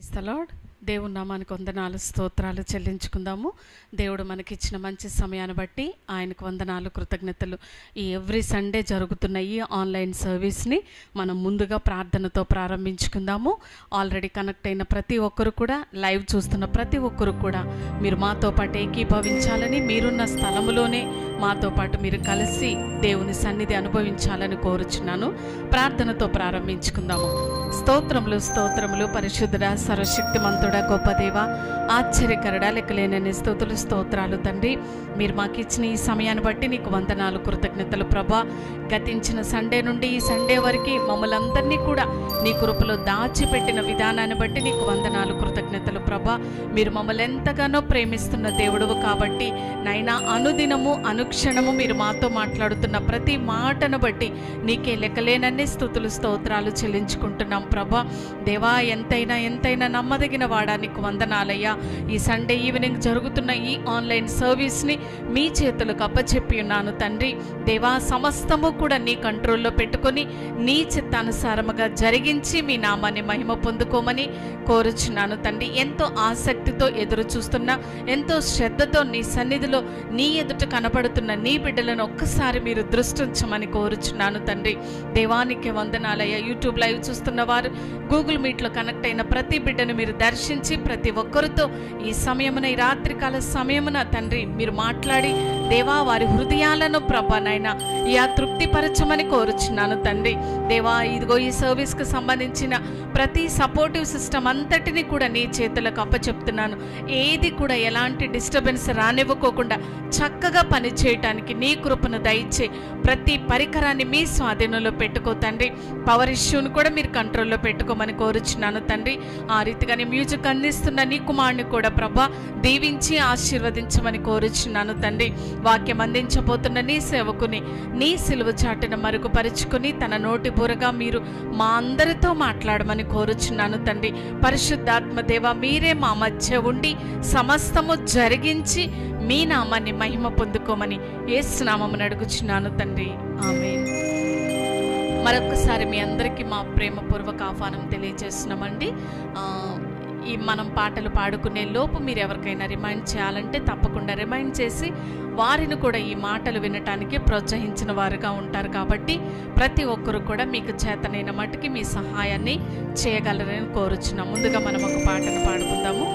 Praise the lord. దేవుని నామానికి వందనాలు స్తోత్రాలు చెల్లించుకుందాము. దేవుడు మనకిచ్చిన మంచి సమయాన్ని బట్టి ఆయనకు వందనాలు కృతజ్ఞతలు. ఈ ఎవ్రీ సండే జరుగుతున్న ఈ ఆన్లైన్ సర్వీస్ని మనం ముందుగా ప్రార్థనతో ప్రారంభించుకుందాము. ఆల్రెడీ కనెక్ట్ అయిన ప్రతి ఒక్కరు కూడా, లైవ్ చూస్తున్న ప్రతి ఒక్కరు కూడా మీరు మాతో పాటు ఏకీభవించాలని, మీరున్న స్థలములోనే మాతో పాటు మీరు కలిసి దేవుని సన్నిధి అనుభవించాలని కోరుచున్నాను. ప్రార్థనతో ప్రారంభించుకుందాము. స్తోత్రములు స్తోత్రములు పరిశుద్ధుడా, సర్వశక్తిమంతుడా, గొప్ప దేవ, ఆశ్చర్యకరుడా, లెక్కలేనన్ని స్తుతులు స్తోత్రాలు తండ్రి. మీరు మాకు ఇచ్చిన ఈ సమయాన్ని బట్టి నీకు వందనాలు కృతజ్ఞతలు ప్రభా. గతించిన సండే నుండి ఈ సండే వరకు మమ్మల్ని అందరినీ కూడా నీ కృపలో దాచిపెట్టిన విధానాన్ని బట్టి నీకు వందనాలు కృతజ్ఞతలు ప్రభా. మీరు మమ్మల్ని ఎంతగానో ప్రేమిస్తున్న దేవుడువు కాబట్టి నైనా అనుదినము అనుక్షణము మీరు మాతో మాట్లాడుతున్న ప్రతి మాటను బట్టి నీకే లెక్కలేనన్ని స్తుతులు స్తోత్రాలు చెల్లించుకుంటున్నాం ప్రభా. దేవా, ఎంతైనా నమ్మదగిన వాడా నీకు వందనాలయ్యా. ఈ సండే ఈవినింగ్ జరుగుతున్న ఈ ఆన్లైన్ సర్వీస్ని మీ చేతులకు అప్పచెప్పి ఉన్నాను తండ్రి. దేవా, సమస్తము కూడా నీ కంట్రోల్లో పెట్టుకొని నీ చిత్తానుసారముగా జరిగించి మీ నామాన్ని మహిమ పొందుకోమని కోరుచున్నాను తండ్రి. ఎంతో ఆసక్తితో ఎదురు చూస్తున్నా, ఎంతో శ్రద్ధతో నీ సన్నిధిలో నీ ఎదుట కనబడుతున్న నీ బిడ్డలను ఒక్కసారి మీరు దృష్టి ఉంచమని కోరుచున్నాను తండ్రి. దేవానికి వందనాలయ్యా. యూట్యూబ్ లైవ్ చూస్తున్న వారు, గూగుల్ మీట్లో కనెక్ట్ అయిన ప్రతి బిడ్డను మీరు దర్శించి ప్రతి ఒక్కరితో ఈ సమయమున, ఈ రాత్రికాల సమయమున తండ్రి మీరు మాట్లాడి దేవా వారి హృదయాలను ప్రభానైనా తృప్తిపరచమని కోరుచున్నాను తండ్రి. దేవా, ఇదిగో ఈ సర్వీస్కి సంబంధించిన ప్రతి సపోర్టివ్ సిస్టమ్ అంతటిని కూడా నీ చేతులకు అప్పచెప్తున్నాను. ఏది కూడా ఎలాంటి డిస్టర్బెన్స్ రానివ్వకోకుండా చక్కగా పని చేయటానికి నీ కృపను దయచే ప్రతి పరికరాన్ని మీ స్వాధీనంలో పెట్టుకో తండ్రి. పవర్ ఇష్యూని కూడా మీరు కంట్రోల్లో పెట్టుకోమని కోరుచున్నాను తండ్రి. ఆ రీతిగానే మ్యూజిక్ అందిస్తున్న నీ కుమారుని కూడా ప్రభా దీవించి ఆశీర్వదించమని కోరుచున్నాను తండ్రి. వాక్యం అందించబోతున్న నీ సేవకుని నీ సిలువ చాటున మరుగుపరుచుకుని తన నోటి బూరగా మీరు మా అందరితో మాట్లాడమని కోరుచున్నాను తండ్రి. పరిశుద్ధాత్మ దేవ, మీరే మా మధ్య ఉండి సమస్తము జరిగించి మీ నామాన్ని మహిమ పొందుకోమని యేసు నామమున అడుగుచున్నాను తండ్రి. ఆమేన్. మరొకసారి మీ అందరికీ మా ప్రేమపూర్వక ఆహ్వానం తెలియజేస్తున్నామండి. ఈ మనం పాటలు పాడుకునే లోపు మీరు ఎవరికైనా రిమైండ్ చేయాలంటే తప్పకుండా రిమైండ్ చేసి వారిని కూడా ఈ మాటలు వినటానికి ప్రోత్సహించిన వారుగా ఉంటారు. కాబట్టి ప్రతి ఒక్కరు కూడా మీకు చేతనైన మట్టుకి మీ సహాయాన్ని చేయగలరని కోరుచున్నాం. ముందుగా మనం ఒక పాటను పాడుకుందాము.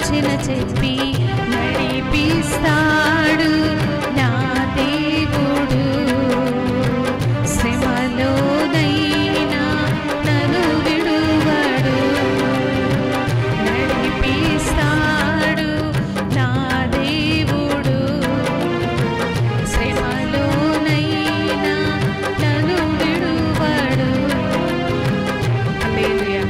సూచన చెప్పి నడిపిస్తాడు నా దేవుడు. శ్రమలోనైనా నన్ను విడువడు, నడిపిస్తాడు నా దేవుడు. శ్రమలోనైనా నన్ను విడువడు. హల్లెలూయా.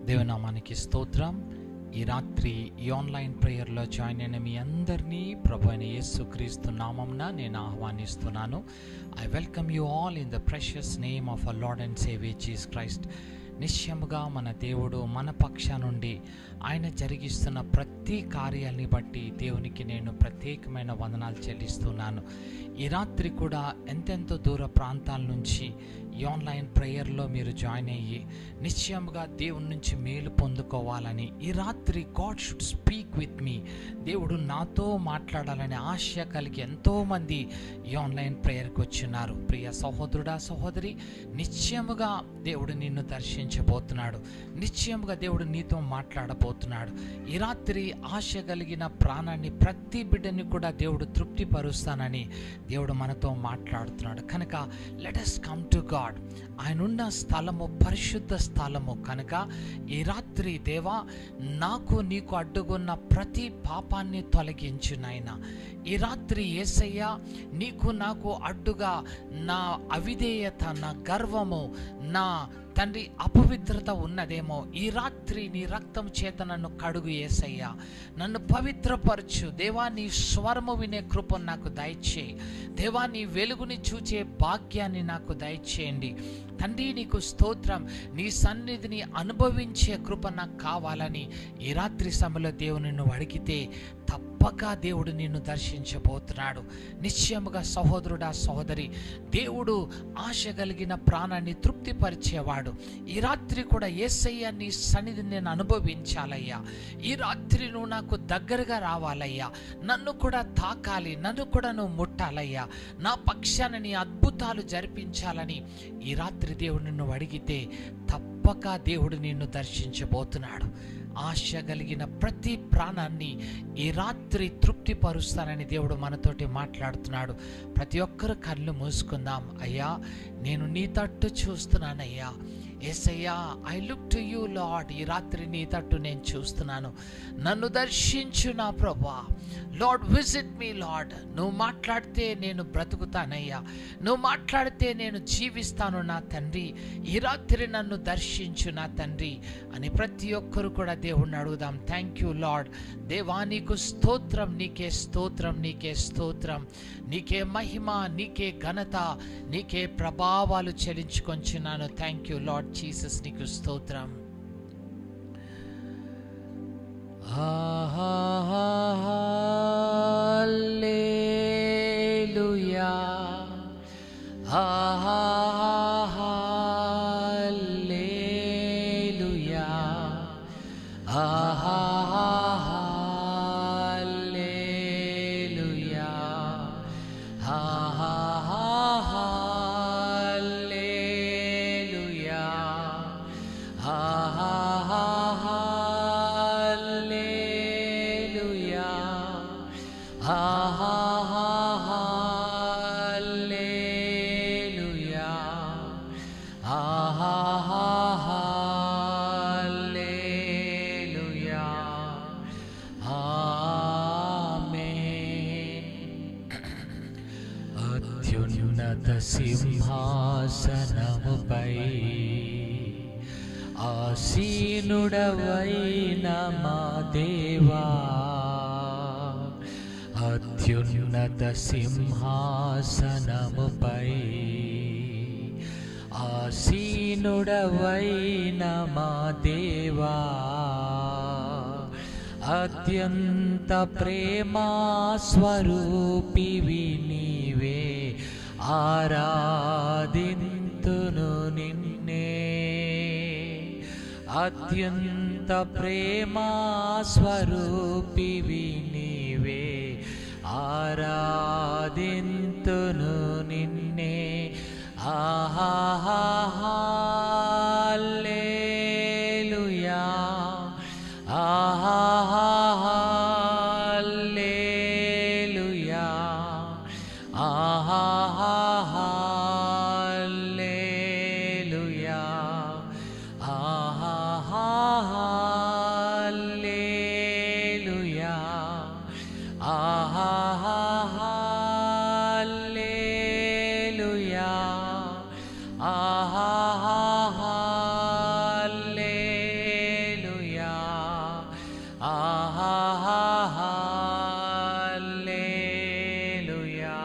దేవనామానికి స్తోత్రం. ఈ రాత్రి ఈ ఆన్లైన్ ప్రేయర్లో జాయిన్ అయిన మీ అందరినీ ప్రభు అయిన యేసుక్రీస్తు నామమున నేను ఆహ్వానిస్తున్నాను. I welcome you all in the precious name of our Lord and saviour Jesus Christ. నిశ్చయముగా మన దేవుడు మన పక్ష నుండి ఆయన జరిగిస్తున్న ప్రతి కార్యాన్ని బట్టి దేవునికి నేను ప్రత్యేకమైన వందనాలు చెల్లిస్తున్నాను. ఈ రాత్రి కూడా ఎంతెంతో దూర ప్రాంతాల నుంచి ఈ ఆన్లైన్ ప్రేయర్లో మీరు జాయిన్ అయ్యి నిశ్చయముగా దేవుని నుంచి మేలు పొందుకోవాలని, ఈ రాత్రి God should speak with me, దేవుడు నాతో మాట్లాడాలనే ఆశ కలిగి ఎంతోమంది ఈ ఆన్లైన్ ప్రేయర్కి వచ్చిన్నారు. ప్రియ సహోదరుడా సహోదరి, నిశ్చయముగా దేవుడు నిన్ను దర్శించబోతున్నాడు. నిశ్చయముగా దేవుడు నీతో మాట్లాడబోతున్నాడు. ఈ రాత్రి ఆశ కలిగిన ప్రాణాన్ని ప్రతి బిడ్డని కూడా దేవుడు తృప్తిపరుస్తానని దేవుడు మనతో మాట్లాడుతున్నాడు. కనుక let us come to God. ఆయన ఉన్న స్థలము పరిశుద్ధ స్థలము కనుక ఈ రాత్రి దేవా నాకు నీకు అడ్డుగున్న ప్రతి పాపాన్ని తొలగించు నాయనా. ఈ రాత్రి యేసయ్య నీకు నాకు అడ్డుగా నా అవిధేయత, నా గర్వము, నా తండ్రి అపవిత్రత ఉన్నదేమో, ఈ రాత్రి నీ రక్తం చేత నన్ను కడుగు యేసయ్యా. నన్ను పవిత్రపరచు దేవా. నీ స్వరము వినే కృపను నాకు దయచేయి దేవా. నీ వెలుగుని చూచే భాగ్యాన్ని నాకు దయచేయండి తండ్రి. నీకు స్తోత్రం. నీ సన్నిధిని అనుభవించే కృప నాకు కావాలని ఈ రాత్రి సమయంలో దేవుని నువ్వు అడిగితే తప్పక దేవుడు నిన్ను దర్శించబోతున్నాడు. నిశ్చయముగా సహోదరుడా సహోదరి, దేవుడు ఆశ కలిగిన ప్రాణాన్ని తృప్తిపరిచేవాడు. ఈ రాత్రి కూడా యేసయ్య నీ సన్నిధిని నేను అనుభవించాలయ్యా. ఈ రాత్రి నువ్వు నాకు దగ్గరగా రావాలయ్యా. నన్ను కూడా తాకాలి, నన్ను కూడా నువ్వు ముట్టాలయ్యా. నా పక్షాన నీ అద్భుతాలు జరిపించాలని ఈ రాత్రి దేవుడు నిన్ను అడిగితే తప్పక దేవుడు నిన్ను దర్శించబోతున్నాడు. ఆశ కలిగిన ప్రతి ప్రాణాన్ని ఈ రాత్రి తృప్తిపరుస్తానని దేవుడు మనతోటి మాట్లాడుతున్నాడు. ప్రతి ఒక్కరు కళ్ళు మూసుకుందాం. అయ్యా నేను నీ తట్టు చూస్తున్నానయ్యా. యేసయ్యా I look to you Lord. ఈ రాత్రి నీ తట్టు నేను చూస్తున్నాను. నన్ను దర్శించు నా ప్రభువా. లార్డ్ విజిట్ మీ లార్డ్. నువ్వు మాట్లాడితే నేను బ్రతుకుతానయ్యా. నువ్వు మాట్లాడితే నేను జీవిస్తాను నా తండ్రి. ఈ రాత్రి నన్ను దర్శించు నా తండ్రి అని ప్రతి ఒక్కరు కూడా దేవుణ్ణి అడుగుదాం. Thank you lord. దేవా నీకు స్తోత్రం, నీకే స్తోత్రం, నీకే స్తోత్రం, నీకే మహిమ, నీకే ఘనత, నీకే ప్రభావాలు చెల్లించుకొంచున్నాను. థ్యాంక్ యూ లార్డ్ జీసస్, నీకు స్తోత్రం. హల్లెలూయా, హల్లెలూయా, హల్లెలూయా, హల్లెలూయా, హల్లెలూయా. ఆమేన్. అత్యున్నత సింహాసనముపై ఆసీనుడవైన మా దేవా, అత్యున్నత సింహాసనముపై ఆసీనుడవైన మా దేవా, అత్యంత ప్రేమా స్వరూపివి నీవే, ఆరాధింతును నిన్నే. అత్యంత ప్రేమా స్వరూపివి నీవే, ఆరాధింతును నిన్నే. హల్లెలూయా, హల్లెలూయా, హల్లెలూయా, హల్లెలూయా, హల్లెలూయా, హల్లెలూయా, హల్లెలూయా.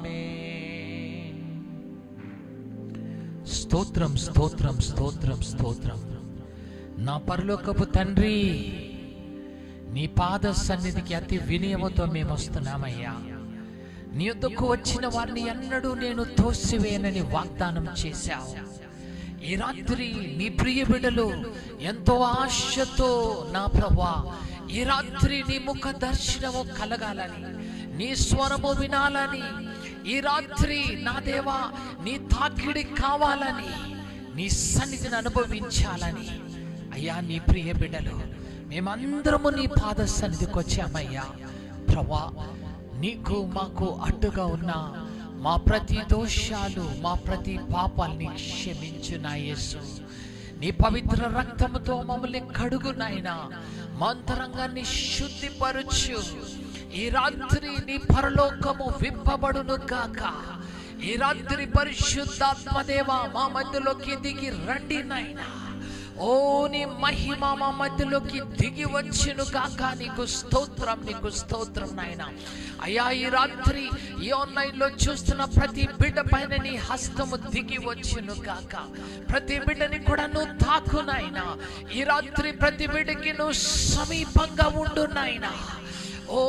ఆమేన్. స్తోత్రం, స్తోత్రం, స్తోత్రం, స్తోత్రం. నా పరలోకపు తండ్రి, నీ పాద సన్నిధికి అతి వినయముతో మేము వస్తున్నామయ్యా. నీ యొద్దకు వచ్చిన వారిని ఎన్నడూ నేను తోసివేయనని వాగ్దానం చేశావు. ఈ రాత్రి నీ ప్రియ బిడ్డలు ఎంతో ఆశతో నా ప్రభువా, ఈ రాత్రి నీ ముఖ దర్శనము కలగాలని, నీ స్వరము వినాలని, ఈ రాత్రి నా దేవా నీ తాకిడి కావాలని, నీ సన్నిధిని అనుభవించాలని అయ్యా నీ ప్రియ బిడ్డలు మేమందరము నీ పాద సన్నిధికి వచ్చామయ్యా. ప్రభువా, నీకు మాకు అడ్డుగా ఉన్న మా ప్రతి దోషాలు, మా ప్రతి పాపాల్ని క్షమించు నా యేసు. నీ పవిత్ర రక్తముతో మమ్మల్ని కడుగు నాయనా, మా అంతరంగాన్ని శుద్ధిపరచు. ఈ రాత్రి నీ పరలోకము విప్పబడును గాక. ఈ రాత్రి పరిశుద్ధాత్మదేవ మా మధ్యలోకి దిగి రండి నాయనా. ఓ నీ మహిమ మా మధ్యలోకి దిగి వచ్చును గాక. నీకు స్తోత్రం, నీకు స్తోత్రం నాయనా. అయ్యా, ఈ రాత్రి ఈ ఆన్లైన్ లో చూస్తున్న ప్రతి బిడ్డ పైన నీ హస్తము దిగి వచ్చును గాక. ప్రతి బిడ్డని కూడా నువ్వు తాకు నాయనా. ఈ రాత్రి ప్రతి బిడ్డకి నువ్వు సమీపంగా ఉండు నాయనా. ఓ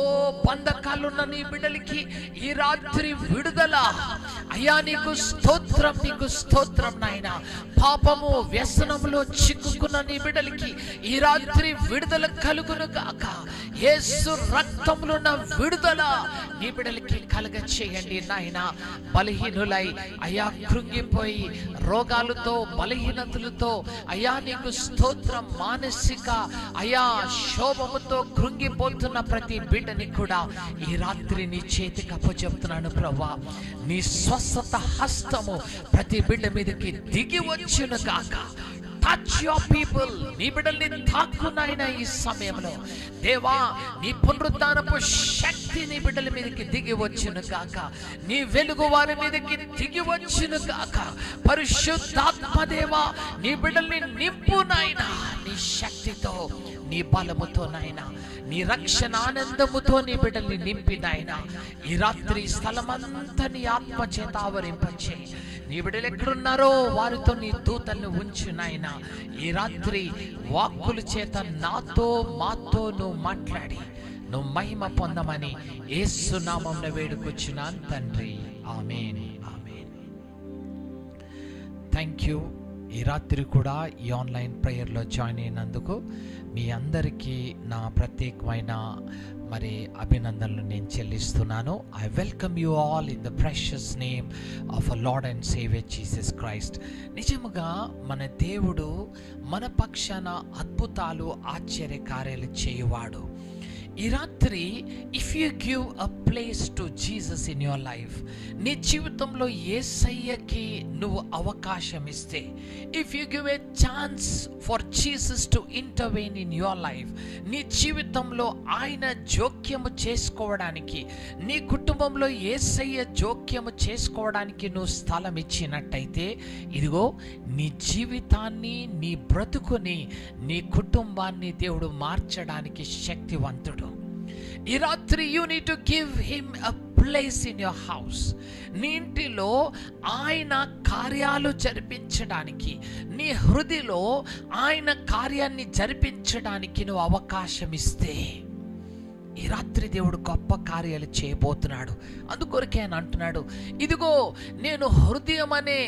బంధకాలున్న నీ బిడ్డలకి ఈ రాత్రి విడుదల. అయ్యా నీకు స్తోత్రం, నీకు స్తోత్రం నాయనా. పాపము వ్యసనంలో చిక్కుకున్న నీ బిడ్డలకి ఈ రాత్రి విడుదల కలుగును గాక. యేసు రక్తంలో ఉన్న విడుదల నీ బిడ్డలకి కలగ చేయండి నాయనా. బలహీనులై అయ్యా కృంగిపోయి రోగాలతో బలహీనతలతో అయ్యా నీకు స్తోత్రం, మానసిక అయ్యా శోభముతో కృంగిపోతున్న ప్రతి బిడ్డని కూడా ఈ రాత్రి నీ చేతికి అప్పచెప్తున్నాను ప్రభువా. నీ స్వస్థత హస్తము ప్రతి బిడ్డ మీదకి దిగి వచ్చును గాక. Touch your people. నీ బిడ్డల్ని తాకు నాయనా ఈ సమయంలో. దేవా, నీ పునరుద్ధానపు శక్తి నీ బిడ్డల మీదకి దిగి వచ్చును గాక. నీ వెలుగు వారి మీదకి దిగి వచ్చును గాక. పరిశుద్ధాత్మ దేవా, నీ బిడ్డల్ని నింపు నాయనా నీ శక్తితో, నీ బలముతో నాయనా, నీ రక్షణ ఆనందముతో నీ బిడ్డల్ని నింపి నాయనా. ఈ రాత్రి స్థలమంతా నీ ఆత్మ చేత ఆవరింపచేయి. నీ బిడ్డలు ఎక్కడున్నారో వారితో నీ దూతలను ఉంచు నాయనా. ఈ రాత్రి వాక్కుల చేత నాతో మాతో నువ్వు మాట్లాడి నువ్వు మహిమ పొందమని యేసు నామమున వేడుకొచ్చున్నాను తండ్రి. ఆమేన్, ఆమేన్. Thank you. ఈ రాత్రి కూడా ఈ ఆన్లైన్ ప్రేయర్లో జాయిన్ అయినందుకు మీ అందరికీ నా ప్రత్యేకమైన మరి అభినందనలు నేను చెల్లిస్తున్నాను. I welcome you all in the precious name of a lord and saviour Jesus Christ. నిజముగా మన దేవుడు మన పక్షాన అద్భుతాలు ఆశ్చర్య కార్యాలు చేయువాడు. ఈ రాత్రి if if you give a place to Jesus in your life, నీ జీవితంలో యేసయ్యకి నువ్వు అవకాశం ఇస్తే, if you give a chance for Jesus to intervene in your life, నీ జీవితంలో ఆయన జోక్యము చేసుకోవడానికి, నీ కుటుంబంలో యేసయ్య జోక్యము చేసుకోవడానికి నువ్వు స్థలం ఇచ్చినట్టయితే, ఇదిగో నీ జీవితాన్ని, నీ బ్రతుకుని, నీ కుటుంబాన్ని దేవుడు మార్చడానికి శక్తివంతుడు. ఈ రాత్రి you need to give him a place in your house. నీ ఇంటిలో ఆయన కార్యాలు జరిపించడానికి, నీ హృదయలో ఆయన కార్యాన్ని జరిపించడానికి నువ్వు అవకాశం ఇస్తే, ఈ రాత్రి దేవుడు గొప్ప కార్యాలు చేయబోతున్నాడు. అందుకొరకే ఆయన అంటున్నాడు, ఇదిగో నేను హృదయం అనే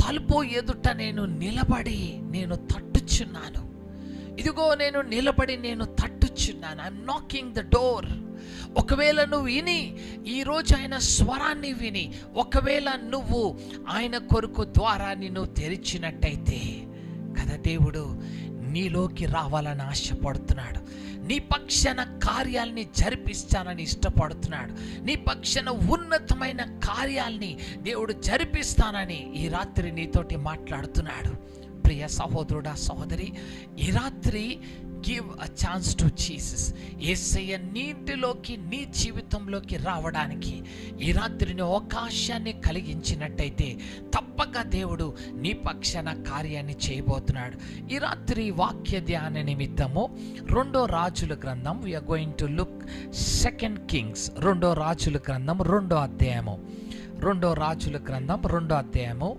తలుపు ఎదుట నేను నిలబడి నేను తట్టుచున్నాను. ఇదిగో నేను నిలబడి నేను తట్టుచున్నాను. I'm knocking the door. ఒకవేళ నువ్వు విని, ఈరోజు ఆయన స్వరాన్ని విని, ఒకవేళ నువ్వు ఆయన కొరకు ద్వారాన్ని నువ్వు తెరిచినట్టయితే కదా, దేవుడు నీలోకి రావాలని ఆశపడుతున్నాడు. నీ పక్షాన కార్యాలని జరిపిస్తానని ఇష్టపడుతున్నాడు. నీ పక్షాన ఉన్నతమైన కార్యాల్ని దేవుడు జరిపిస్తానని ఈ రాత్రి నీతోటి మాట్లాడుతున్నాడు. ప్రియ సహోదరుడా, సహోదరి, ఈ రాత్రి give a chance to Jesus. యేసయ్య నీటిలోకి, నీ జీవితంలోకి రావడానికి ఈ రాత్రి నీ అవకాశాన్ని కలిగించినట్టయితే తప్పక దేవుడు నీ పక్షాన కార్యాన్ని చేయబోతున్నాడు. ఈ రాత్రి వాక్య ధ్యాన నిమిత్తము 2వ రాజుల గ్రంథం, we're going to look 2 Kings, 2వ రాజుల గ్రంథం 2వ అధ్యాయము, 2వ రాజుల గ్రంథం 2వ అధ్యాయము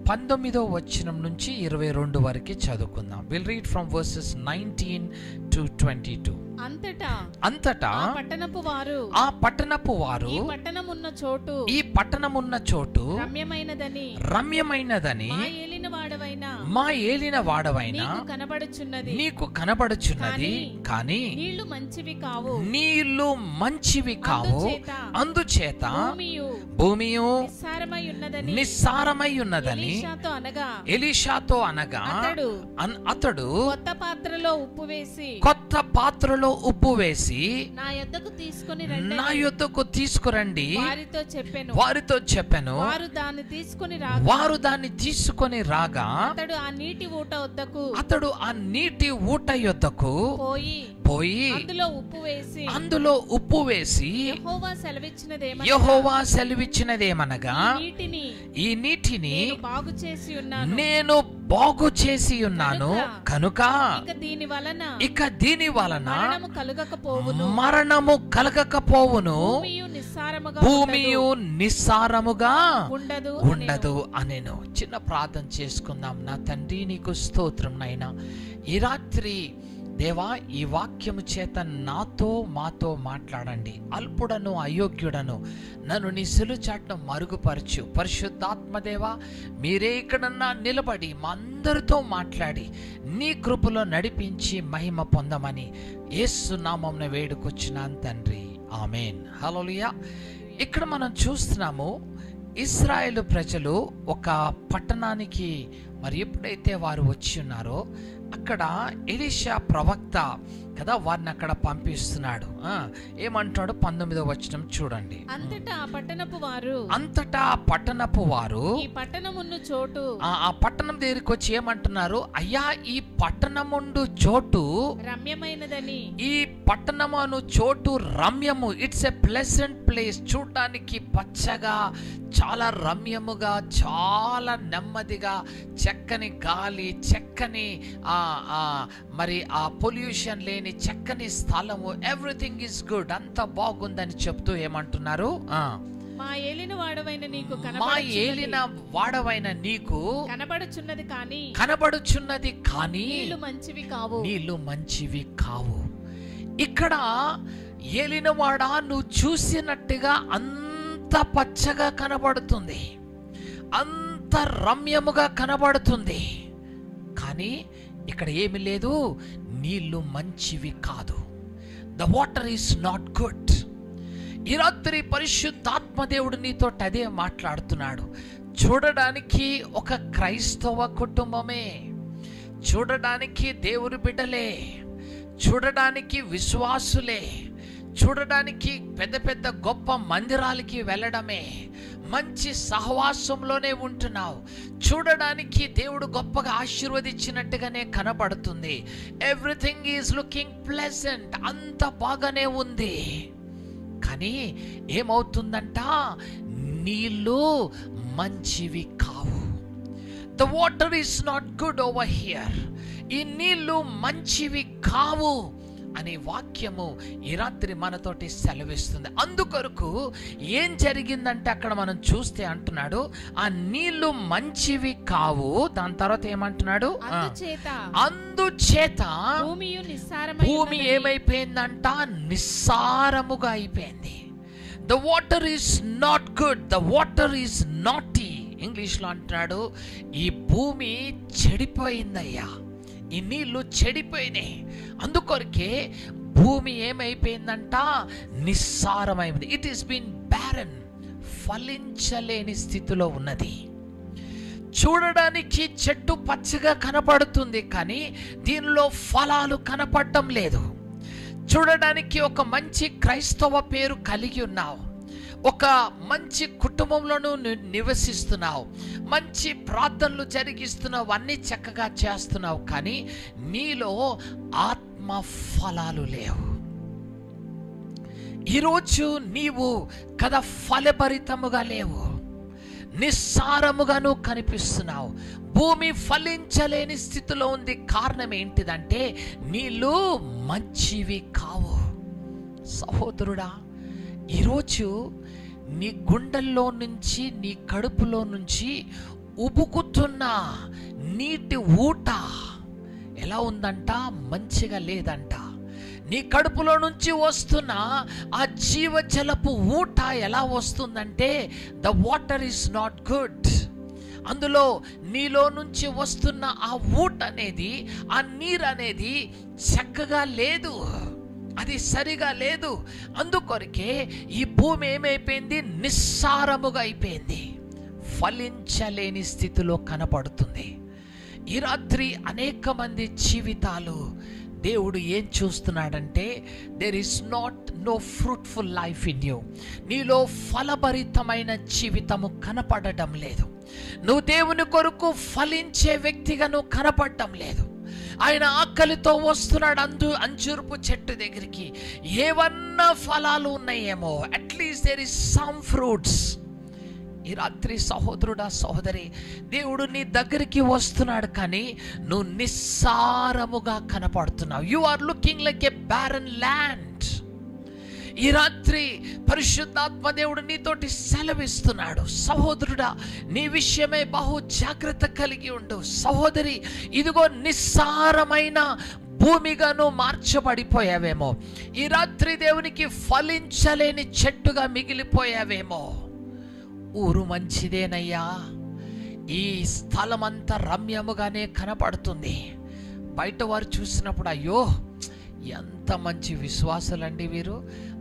19వ వచనం నుంచి 22 వరకు చదువుకుందాం. Will read from versus 19 to 22. అంతటా ఆ పట్టణపు వారు ఈ పట్టణమున్న చోటు రమ్యమైనదని మా ఏలిన వాడవైన నీకు కనబడుచున్నది, కానీ నీళ్లు మంచివి కావు. అందుచేత భూమియు నిస్సారమై ఉన్నదని ఎలీషాతో అనగా, అతడు కొత్త పాత్రలో ఉప్పు వేసి నా యొద్దకు తీసుకురండి వారితో చెప్పెను. వారు దాన్ని తీసుకొని రాగా అతడు ఆ నీటి ఊట యొద్దకు పోయి అందులో ఉప్పు వేసి యెహోవా సెలవిచ్చినదేమనగా, ఈ నీటిని నేను బాగు చేసి ఉన్నాను కనుక ఇక దీని వలన మరణము కలగకపోవును, భూమియు నిస్సారముగా ఉండదు అనేను. చిన్న ప్రార్థన చేసుకుందాం. నా తండ్రి, నీకు స్తోత్రం నైనా. ఈ రాత్రి దేవా, ఈ వాక్యము చేత మాతో మాట్లాడండి. అల్పుడను అయోగ్యుడను నన్ను నీ సిలుచాట్ను మరుగుపరచు. పరిశుద్ధాత్మదేవా, మీరే ఇక్కడన్నా నిలబడి మా అందరితో మాట్లాడి నీ కృపలో నడిపించి మహిమ పొందమని యేసు నామమున వేడుకొచ్చినాను తండ్రి, ఆమేన్. హల్లెలూయా. ఇక్కడ మనం చూస్తున్నాము, ఇశ్రాయేలు ప్రజలు ఒక పట్టణానికి మరి ఎప్పుడైతే వారు వచ్చి ఉన్నారో అక్కడ ఎలీషా ప్రవక్త కదా వారిని అక్కడ పంపిస్తున్నాడు. ఏమంటాడు 19వ వచనం చూడండి. అంతటా ఆ పట్టణపు వారు ఆ పట్టణం దగ్గరికి వచ్చి ఏమంటున్నారు, అయ్యా ఈ పట్టణముండు చోటు రమ్యమైనదని, ఈ పట్టణమును చోటు రమ్యము, ఇట్స్ ఎ ప్లెజెంట్ ప్లేస్. చూడడానికి పచ్చగా, చాలా రమ్యముగా, చాలా నెమ్మదిగా, చక్కని గాలి, చక్కని మరి ఆ పొల్యూషన్ లేని చక్కని స్థలము, ఎవ్రీథింగ్ ఇస్ గుడ్, అంత బాగుందని చెప్తూ ఏమంటున్నారు, మా ఏలిన వాడవైన నీకు కనబడుచున్నది కానీ నీళ్లు మంచివి కావు. ఇక్కడ ఏలినవాడ నువ్వు చూసినట్టుగా అంత పచ్చగా కనబడుతుంది, అంత రమ్యముగా కనబడుతుంది, కానీ ఇక్కడ ఏమి లేదు, నీళ్లు మంచివి కాదు. The water is not good. ఈ రాత్రి పరిశుద్ధాత్మదేవుడు నీతో అదే మాట్లాడుతున్నాడు. చూడడానికి ఒక క్రైస్తవ కుటుంబమే, చూడడానికి దేవుని బిడ్డలే, చూడడానికి విశ్వాసులే, చూడడానికి పెద్ద పెద్ద గొప్ప మందిరాలకి వెళ్ళడమే, మంచి సహవాసంలోనే ఉంటున్నావు, చూడడానికి దేవుడు గొప్పగా ఆశీర్వదించినట్టుగానే కనపడుతుంది. ఎవ్రీథింగ్ ఈజ్ లుకింగ్ ప్లెజెంట్, అంత బాగానే ఉంది. కానీ ఏమవుతుందంట, నీళ్ళు మంచివి కావు. The water is not good over here. ఈ నీళ్ళు మంచివి కావు అనే వాక్యము ఈ రాత్రి మనతోటి సెలవిస్తుంది. అందుకొరకు ఏం జరిగిందంటే అక్కడ మనం చూస్తే అంటున్నాడు, ఆ నీళ్లు మంచివి కావు. దాని తర్వాత ఏమంటున్నాడు, అందుచేత భూమి ఏమైపోయిందంట, నిస్సారముగా అయిపోయింది. The water is not good, the water is naughty. ఇంగ్లీష్లో అంటున్నాడు, ఈ భూమి చెడిపోయిందయ్యా, ఈ నీళ్లు చెడిపోయినాయి. అందుకొరకే భూమి ఏమైపోయిందంట, నిస్సారమైంది. ఇట్ ఈస్ బీన్ బ్యారన్, ఫలించలేని స్థితిలో ఉన్నది. చూడడానికి చెట్టు పచ్చగా కనపడుతుంది, కానీ దీనిలో ఫలాలు కనపడటం లేదు. చూడడానికి ఒక మంచి క్రైస్తవ పేరు కలిగి ఉన్నావు, ఒక మంచి కుటుంబంలోనూ నివసిస్తున్నావు, మంచి ప్రార్థనలు జరిగిస్తున్నావు, అన్నీ చక్కగా చేస్తున్నావు, కానీ నీలో ఆత్మ ఫలాలు లేవు. ఈరోజు నీవు కదా ఫలభరితముగా లేవు, నిస్సారముగాను కనిపిస్తున్నావు. భూమి ఫలించలేని స్థితిలో ఉంది. కారణం ఏంటిదంటే నీళ్ళు మంచివి కావు. సహోదరుడా, ఈరోజు నీ గుండెల్లో నుంచి, నీ కడుపులో నుంచి ఉబుకుతున్న నీటి ఊట ఎలా ఉందంట, మంచిగా లేదంట. నీ కడుపులో నుంచి వస్తున్న ఆ జీవజలపు ఊట ఎలా వస్తుందంటే, the water is not good. అందులో నీలో నుంచి వస్తున్న ఆ ఊట అనేది, ఆ నీరు అనేది చక్కగా లేదు, అది సరిగా లేదు. అందుకొరకే ఈ భూమి ఏమైపోయింది, నిస్సారముగా అయిపోయింది, ఫలించలేని స్థితిలో కనపడుతుంది. ఈ రాత్రి అనేక మంది జీవితాలు దేవుడు ఏం చూస్తున్నాడంటే, there is no fruitful life in you. నీలో ఫలభరితమైన జీవితము కనపడటం లేదు. నువ్వు దేవుని కొరకు ఫలించే వ్యక్తిగా నువ్వు కనపడటం లేదు. ఆయన ఆకలితో వస్తున్నాడు అంజూరపు చెట్టు దగ్గరికి. ఏవన్నా ఫలాలు ఉన్నాయేమో, at least there is some fruits. ఈ రాత్రి సహోదరుడా, సహోదరి, దేవుడు నీ దగ్గరికి వస్తున్నాడు, కానీ నువ్వు నిస్సారముగా కనపడుతున్నావు. You are looking like a barren land. ఈ రాత్రి పరిశుద్ధాత్మ దేవుడు నీతోటి సెలవిస్తున్నాడు, సహోదరుడా, నీ విషయమే బహు జాగ్రత్త కలిగి ఉండు. సహోదరి, ఇదిగో నిస్సారమైన భూమిగాను మార్చబడిపోయావేమో. ఈ రాత్రి దేవునికి ఫలించలేని చెట్టుగా మిగిలిపోయావేమో. ఊరు మంచిదేనయ్యా, ఈ స్థలం అంతా రమ్యముగానే కనపడుతుంది. బయట వారు చూసినప్పుడు, అయ్యో ఎంత మంచి విశ్వాసులండి వీరు,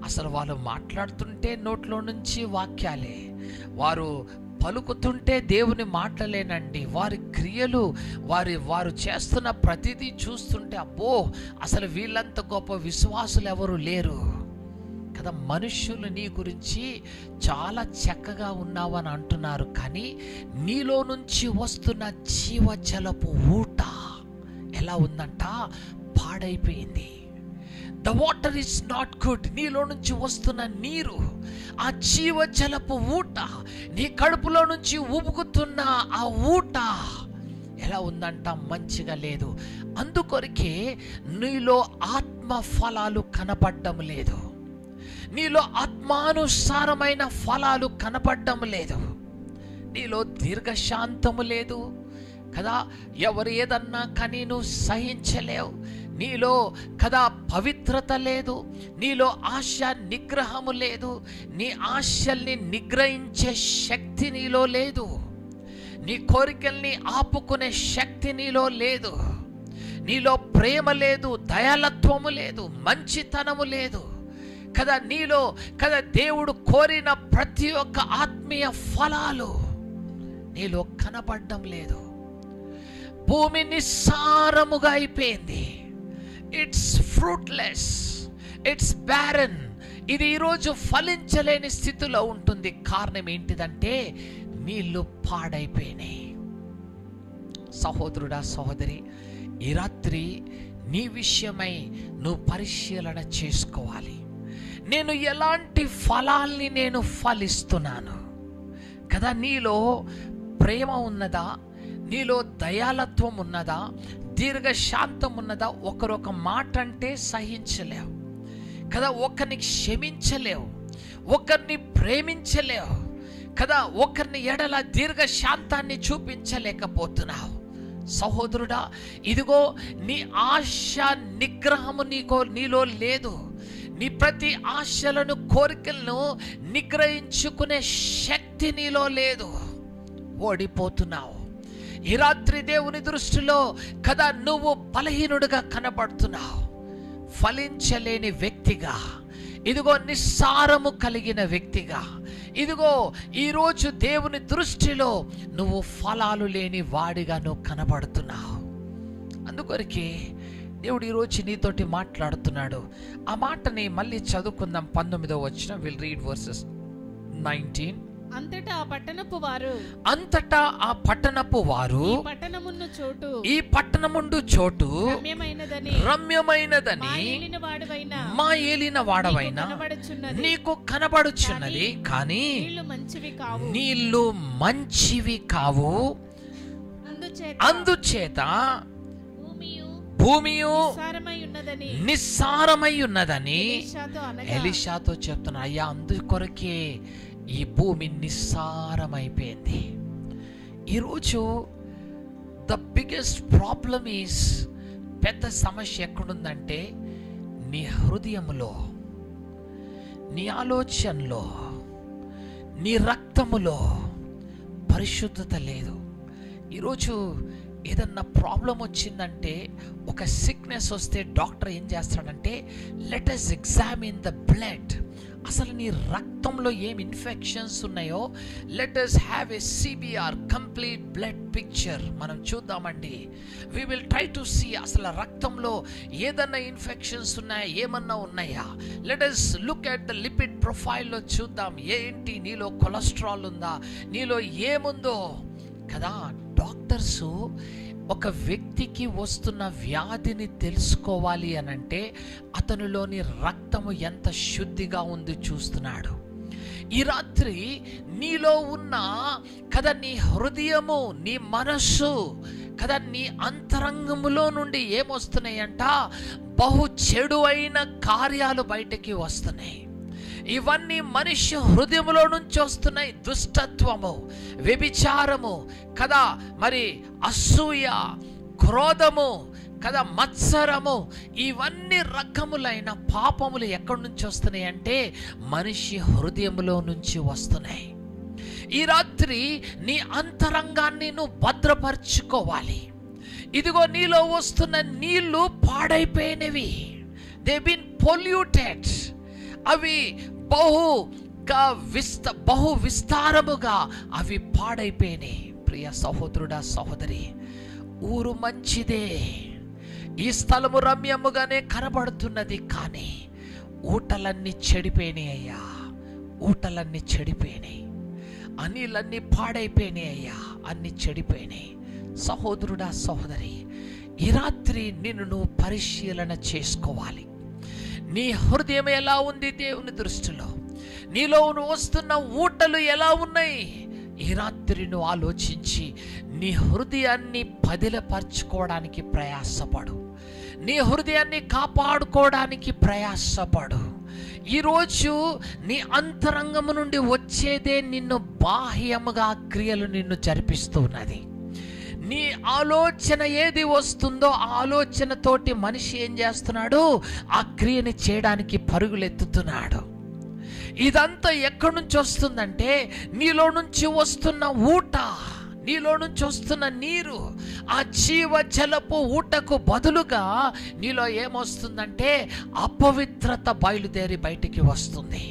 అసలు వాళ్ళు మాట్లాడుతుంటే నోట్లో నుంచి వాక్యాలే, వారు పలుకుతుంటే దేవుని మాటలేనండి, వారి క్రియలు, వారు చేస్తున్న ప్రతిదీ చూస్తుంటే అబ్బో, అసలు వీళ్ళంత గొప్ప విశ్వాసులు ఎవరు లేరు కదా. మనుష్యులు నీ గురించి చాలా చక్కగా ఉన్నావని అంటున్నారు, కానీ నీలో నుంచి వస్తున్న జీవజలపు ఊట ఎలా ఉందంట, పాడైపోయింది. The water is not good. నీలో నుంచి వస్తున్న నీరు, ఆ జీవజలపు ఊట, నీ కడుపులో నుంచి ఉబుకుతున్న ఆ ఊట ఎలా ఉందంట, మంచిగా లేదు. అందుకొరకే నీలో ఆత్మ ఫలాలు కనపడడం లేదు, నీలో ఆత్మానుసారమైన ఫలాలు కనపడడం లేదు, నీలో దీర్ఘశాంతము లేదు కదా. ఎవరు ఏదన్నా కానీ నువ్వు సహించలేవు. నీలో కదా పవిత్రత లేదు, నీలో ఆశ నిగ్రహము లేదు, నీ ఆశల్ని నిగ్రహించే శక్తి నీలో లేదు, నీ కోరికల్ని ఆపుకునే శక్తి నీలో లేదు, నీలో ప్రేమ లేదు, దయాళత్వము లేదు, మంచితనము లేదు కదా. నీలో కదా దేవుడు కోరిన ప్రతి ఒక్క ఆత్మీయ ఫలాలు నీలో కనపడడం లేదు. భూమి నిస్సారముగా అయిపోయింది. It's fruitless, it's barren. ఇది ఈరోజు ఫలించలేని స్థితిలో ఉంటుంది. కారణం ఏంటిదంటే నీళ్లు పాడైపోయినాయి. సహోదరుడా, సహోదరి, ఈ రాత్రి నీ విషయమై నువ్వు పరిశీలన చేసుకోవాలి. నేను ఎలాంటి ఫలాల్ని నేను ఫలిస్తున్నాను కదా? నీలో ప్రేమ ఉన్నదా? నీలో దయాలత్వం ఉన్నదా? దీర్ఘశాంతం ఉన్నదా? ఒకరొక మాట అంటే సహించలేవు కదా, ఒకరిని క్షమించలేవు, ఒకరిని ప్రేమించలేవు కదా, ఒకరిని ఎడల దీర్ఘశాంతాన్ని చూపించలేకపోతున్నావు. సహోదరుడా, ఇదిగో నీ ఆశ నిగ్రహము నీలో లేదు. నీ ప్రతి ఆశలను, కోరికలను నిగ్రహించుకునే శక్తి నీలో లేదు. ఓడిపోతున్నావు. ఈ రాత్రి దేవుని దృష్టిలో కదా నువ్వు బలహీనుడిగా కనబడుతున్నావు. ఫలించలేని వ్యక్తిగా, ఇదిగో నిస్సారము కలిగిన వ్యక్తిగా, ఇదిగో ఈరోజు దేవుని దృష్టిలో నువ్వు ఫలాలు లేని వాడిగా నువ్వు కనబడుతున్నావు. అందుకొరకే దేవుడు ఈరోజు నీతోటి మాట్లాడుతున్నాడు. ఆ మాటని మళ్ళీ చదువుకుందాం. 19వ వచనం. Will read versus 19. అంతటా ఆ పట్టణపు వారు ఈ పట్టణముండు చోటు రమ్యమైనదని మా ఏలిన వాడవైన నీకు కనబడుచున్నది, కానీ నీళ్లు మంచివి కావు. అందుచేత భూమియు నిస్సారమై ఉన్నదని ఎలీషాతో చెప్తున్నా. అయ్యా, అందుకొరకే ఈ భూమి నిస్సారమైపోయింది. ఈరోజు ద బిగ్గెస్ట్ ప్రాబ్లమ్ ఈస్, పెద్ద సమస్య ఎక్కడుందంటే నీ హృదయములో, నీ ఆలోచనలో, నీ రక్తములో పరిశుద్ధత లేదు. ఈరోజు ఏదన్నా ప్రాబ్లం వచ్చిందంటే, ఒక సిక్నెస్ వస్తే డాక్టర్ ఏం చేస్తాడంటే, let us examine the blood. అసలు నీ రక్తంలో ఏం ఇన్ఫెక్షన్స్ ఉన్నాయో let us have a CBR, complete blood picture మనం చూద్దామండి. We will try to see అసలు రక్తంలో ఏదన్నా ఇన్ఫెక్షన్స్ ఉన్నాయా, ఏమన్నా ఉన్నాయా. Let us look at the lipid ప్రొఫైల్లో చూద్దాం. ఏంటి, నీలో కొలెస్ట్రాల్ ఉందా, నీలో ఏముందో కదా. డాక్టర్స్ ఒక వ్యక్తికి వస్తున్న వ్యాధిని తెలుసుకోవాలి అనంటే అతనిలోని రక్తము ఎంత శుద్ధిగా ఉంది చూస్తున్నాడు. ఈ రాత్రి నీలో ఉన్న కదా నీ హృదయము, నీ మనస్సు కదా, నీ అంతరంగములో నుండి ఏమొస్తున్నాయంట, బహు చెడు అయిన కార్యాలు బయటకి వస్తున్నాయి. ఇవన్నీ మనిషి హృదయంలో నుంచి వస్తున్నాయి. దుష్టత్వము, వ్యభిచారము కదా, మరి అసూయ, క్రోధము కదా, మత్సరము, ఇవన్నీ రకములైన పాపములు ఎక్కడి నుంచి వస్తున్నాయి అంటే మనిషి హృదయంలో నుంచి వస్తున్నాయి. ఈ రాత్రి నీ అంతరంగాన్ని నువ్వు భద్రపరచుకోవాలి. ఇదిగో నీలో వస్తున్న నీళ్లు పాడైపోయినవి. They been polluted. అవి బహు విస్తారముగా అవి పాడైపోయినాయి. ప్రియ సహోదరుడా, సహోదరి, ఊరు మంచిదే, ఈ స్థలము రమ్యముగానే కనబడుతున్నది, కానీ ఊటలన్నీ చెడిపోయినాయి అయ్యా. ఊటలన్నీ చెడిపోయినాయి, అన్నిలన్నీ పాడైపోయినాయి అయ్యా, అన్ని చెడిపోయినాయి. సహోదరుడా, సహోదరి, ఈ రాత్రి నిన్ను నువ్వు పరిశీలన చేసుకోవాలి. నీ హృదయం ఎలా ఉంది దేవుని దృష్టిలో, నీలో వస్తున్న ఊటలు ఎలా ఉన్నాయి. ఈ రాత్రి నువ్వు ఆలోచించి నీ హృదయాన్ని పదిలపరచుకోవడానికి ప్రయాసపడు. నీ హృదయాన్ని కాపాడుకోవడానికి ప్రయాసపడు. ఈరోజు నీ అంతరంగము నుండి వచ్చేదే నిన్ను బాహ్యముగా క్రియలు నిన్ను జరిపిస్తూ ఉన్నది. నీ ఆలోచన ఏది వస్తుందో ఆ ఆలోచనతోటి మనిషి ఏం చేస్తున్నాడు, ఆ క్రియని చేయడానికి పరుగులెత్తుతున్నాడు. ఇదంతా ఎక్కడి నుంచి వస్తుందంటే నీలో నుంచి వస్తున్న ఊట, నీలో నుంచి వస్తున్న నీరు, ఆ జీవ జలపు ఊటకు బదులుగా నీలో ఏమొస్తుందంటే అపవిత్రత బయలుదేరి బయటికి వస్తుంది.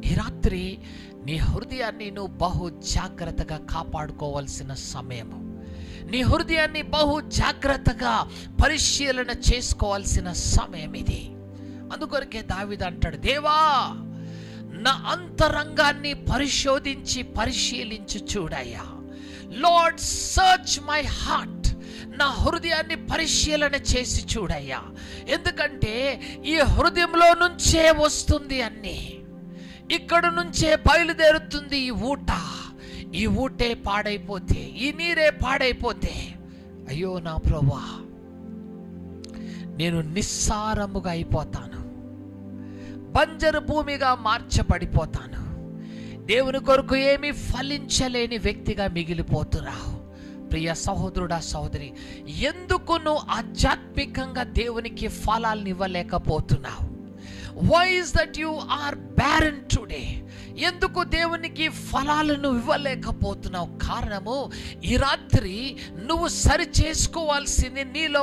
ఈ రాత్రి నీ హృదయాన్ని నువ్వు బహు జాగ్రత్తగా కాపాడుకోవాల్సిన సమయము. నీ హృదయాన్ని బహు జాగ్రత్తగా పరిశీలన చేసుకోవాల్సిన సమయం ఇది. అందుకొరకే దావీదు అంటాడు, దేవా నా అంతరంగాన్ని పరిశీలించి చూడయ్యా. లార్డ్ సర్చ్ మై హార్ట్, నా హృదయాన్ని పరిశీలన చేసి చూడయ్యా. ఎందుకంటే ఈ హృదయంలో నుంచే వస్తుంది అన్నీ, ఇక్కడ నుంచే బయలుదేరుతుంది ఈ ఊట. ఈ ఊటే పాడైపోతే, ఈ నీరే పాడైపోతే, అయ్యో నా ప్రభువా నేను నిస్సారముగా అయిపోతాను, బంజరు భూమిగా మార్చబడిపోతాను, దేవుని కొరకు ఏమీ ఫలించలేని వ్యక్తిగా మిగిలిపోతున్నావు. ప్రియ సహోదరుడా సహోదరి, ఎందుకు నువ్వు ఆధ్యాత్మికంగా దేవునికి ఫలాలను ఇవ్వలేకపోతున్నావు? Why is that you are barren today? ఎందుకు దేవునికి ఫలాలను ఇవ్వలేకపోతున్నావు? కారణము, ఈ రాత్రి నువ్వు సరి చేసుకోవాల్సింది నీలో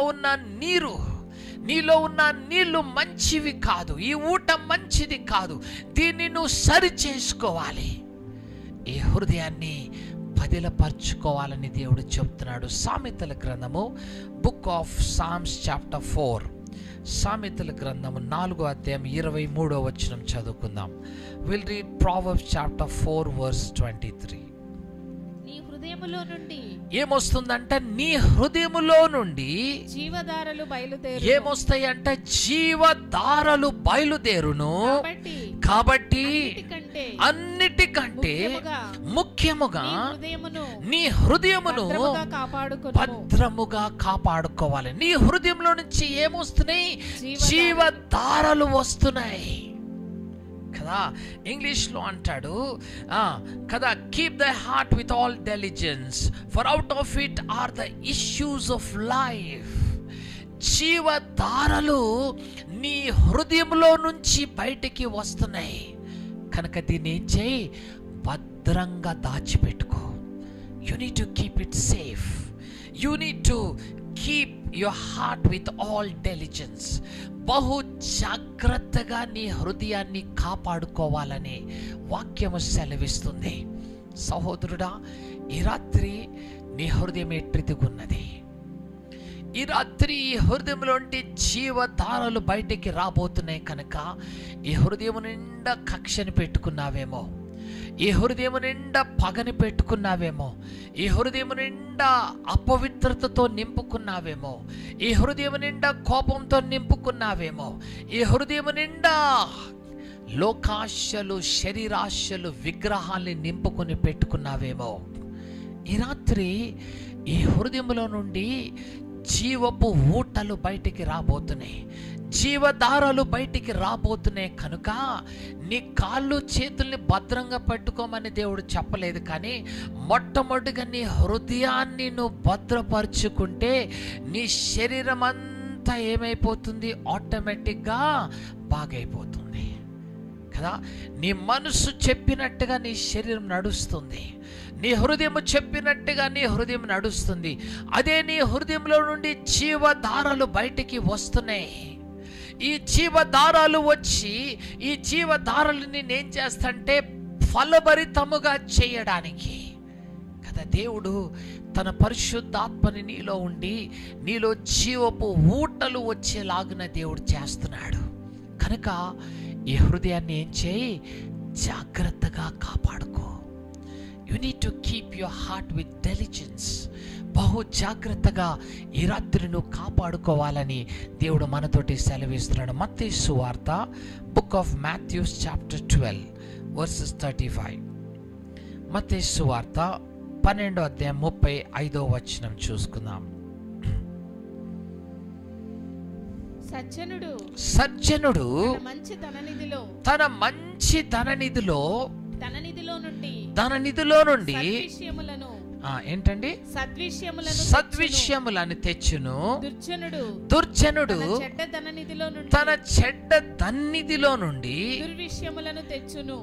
ఉన్న నీళ్లు మంచివి కాదు, ఈ ఊట మంచిది కాదు. దీన్ని నువ్వు సరి చేసుకోవాలి, ఈ హృదయాన్ని పదిలపరుచుకోవాలని దేవుడు చెప్తున్నాడు. సామెతల గ్రంథము, బుక్ ఆఫ్ సామ్స్ చాప్టర్ 4, సామెతల గ్రంథము 4వ అధ్యాయం 23వ వచనం చదువుకుందాం. Will read Proverbs chapter 4 verse 23. నీ హృదయములో నుండి ఏమొస్తుందంటే, నీ హృదయములో నుండి జీవధారలు బయలుదేరు. ఏమొస్తాయంటే, జీవధారలు బయలుదేరును. కాబట్టి అన్నిటికంటే ముఖ్యముగా నీ హృదయమును భద్రముగా కాపాడుకోవాలి. నీ హృదయంలో నుంచి ఏమొస్తున్నాయి? జీవధారలు వస్తున్నాయి కదా. ఇంగ్లీష్లో అంటాడు కదా, keep the heart with all diligence, for out of it are the issues of life. జీవధారలు నీ హృదయంలో నుంచి బయటికి వస్తున్నాయి కనుక దీన్ని ఏం చేయి? భద్రంగా దాచిపెట్టుకో. You need to keep it safe. You need to keep your heart with all diligence. బహు జాగ్రత్తగా నీ హృదయాన్ని కాపాడుకోవాలని వాక్యము సెలవిస్తుంది. సహోదరుడా, ఈ రాత్రి నీ హృదయం ఎట్టిదిగున్నది? ఈ రాత్రి ఈ హృదయంలోంటి జీవధారలు బయటికి రాబోతున్నాయి కనుక ఈ హృదయం నిండా కక్షని పెట్టుకున్నావేమో, ఈ హృదయం నిండా పగని పెట్టుకున్నావేమో, ఈ హృదయం నిండా అపవిత్రతతో నింపుకున్నావేమో, ఈ హృదయం నిండా కోపంతో నింపుకున్నావేమో, ఈ హృదయం నిండా లోకాశలు, శరీరాశలు, విగ్రహాల్ని నింపుకుని పెట్టుకున్నావేమో. ఈ రాత్రి ఈ హృదయంలో నుండి జీవపు ఊటలు బయటికి రాబోతున్నాయి, జీవధారలు బయటికి రాబోతున్నాయి కనుక నీ కాళ్ళు చేతుల్ని భద్రంగా పట్టుకోమని దేవుడు చెప్పలేదు. కానీ మొట్టమొదటిగా నీ హృదయాన్ని నువ్వు భద్రపరుచుకుంటే నీ శరీరం అంతా ఏమైపోతుంది? ఆటోమేటిక్గా బాగైపోతుంది కదా. నీ మనసు చెప్పినట్టుగా నీ శరీరం నడుస్తుంది, నీ హృదయం చెప్పినట్టుగా నీ హృదయం నడుస్తుంది. అదే నీ హృదయంలో నుండి జీవధారలు బయటికి వస్తున్నాయి. ఈ జీవధారలు వచ్చి ఈ జీవధారలని నేను చేస్తాంటే ఫలభరితముగా చేయడానికి కదా దేవుడు తన పరిశుద్ధాత్మని నీలో ఉండి నీలో జీవపు ఊటలు వచ్చేలాగున దేవుడు చేస్తున్నాడు కనుక ఈ హృదయాన్ని ఏం చేయి? జాగ్రత్తగా కాపాడుకో. You need to keep your heart with diligence. బహు జాగ్రత్తగా ఈ రాత్రి నువ్వు కాపాడుకోవాలని దేవుడు మనతోటి సెలవిస్తున్నాడు. మత్తయి సువార్త, book of Matthews chapter 12 verses 35. మత్తయి సువార్త 12వ అధ్యాయం 35వ వచనం చూసుకుందాం. సజ్జనుడు తన మంచి ధననిధిలో నుండి ఏంటండి? సద్విషయములను తెచ్చును. దుర్జనుడు తన చెడ్డ ధన్నిధిలో నుండి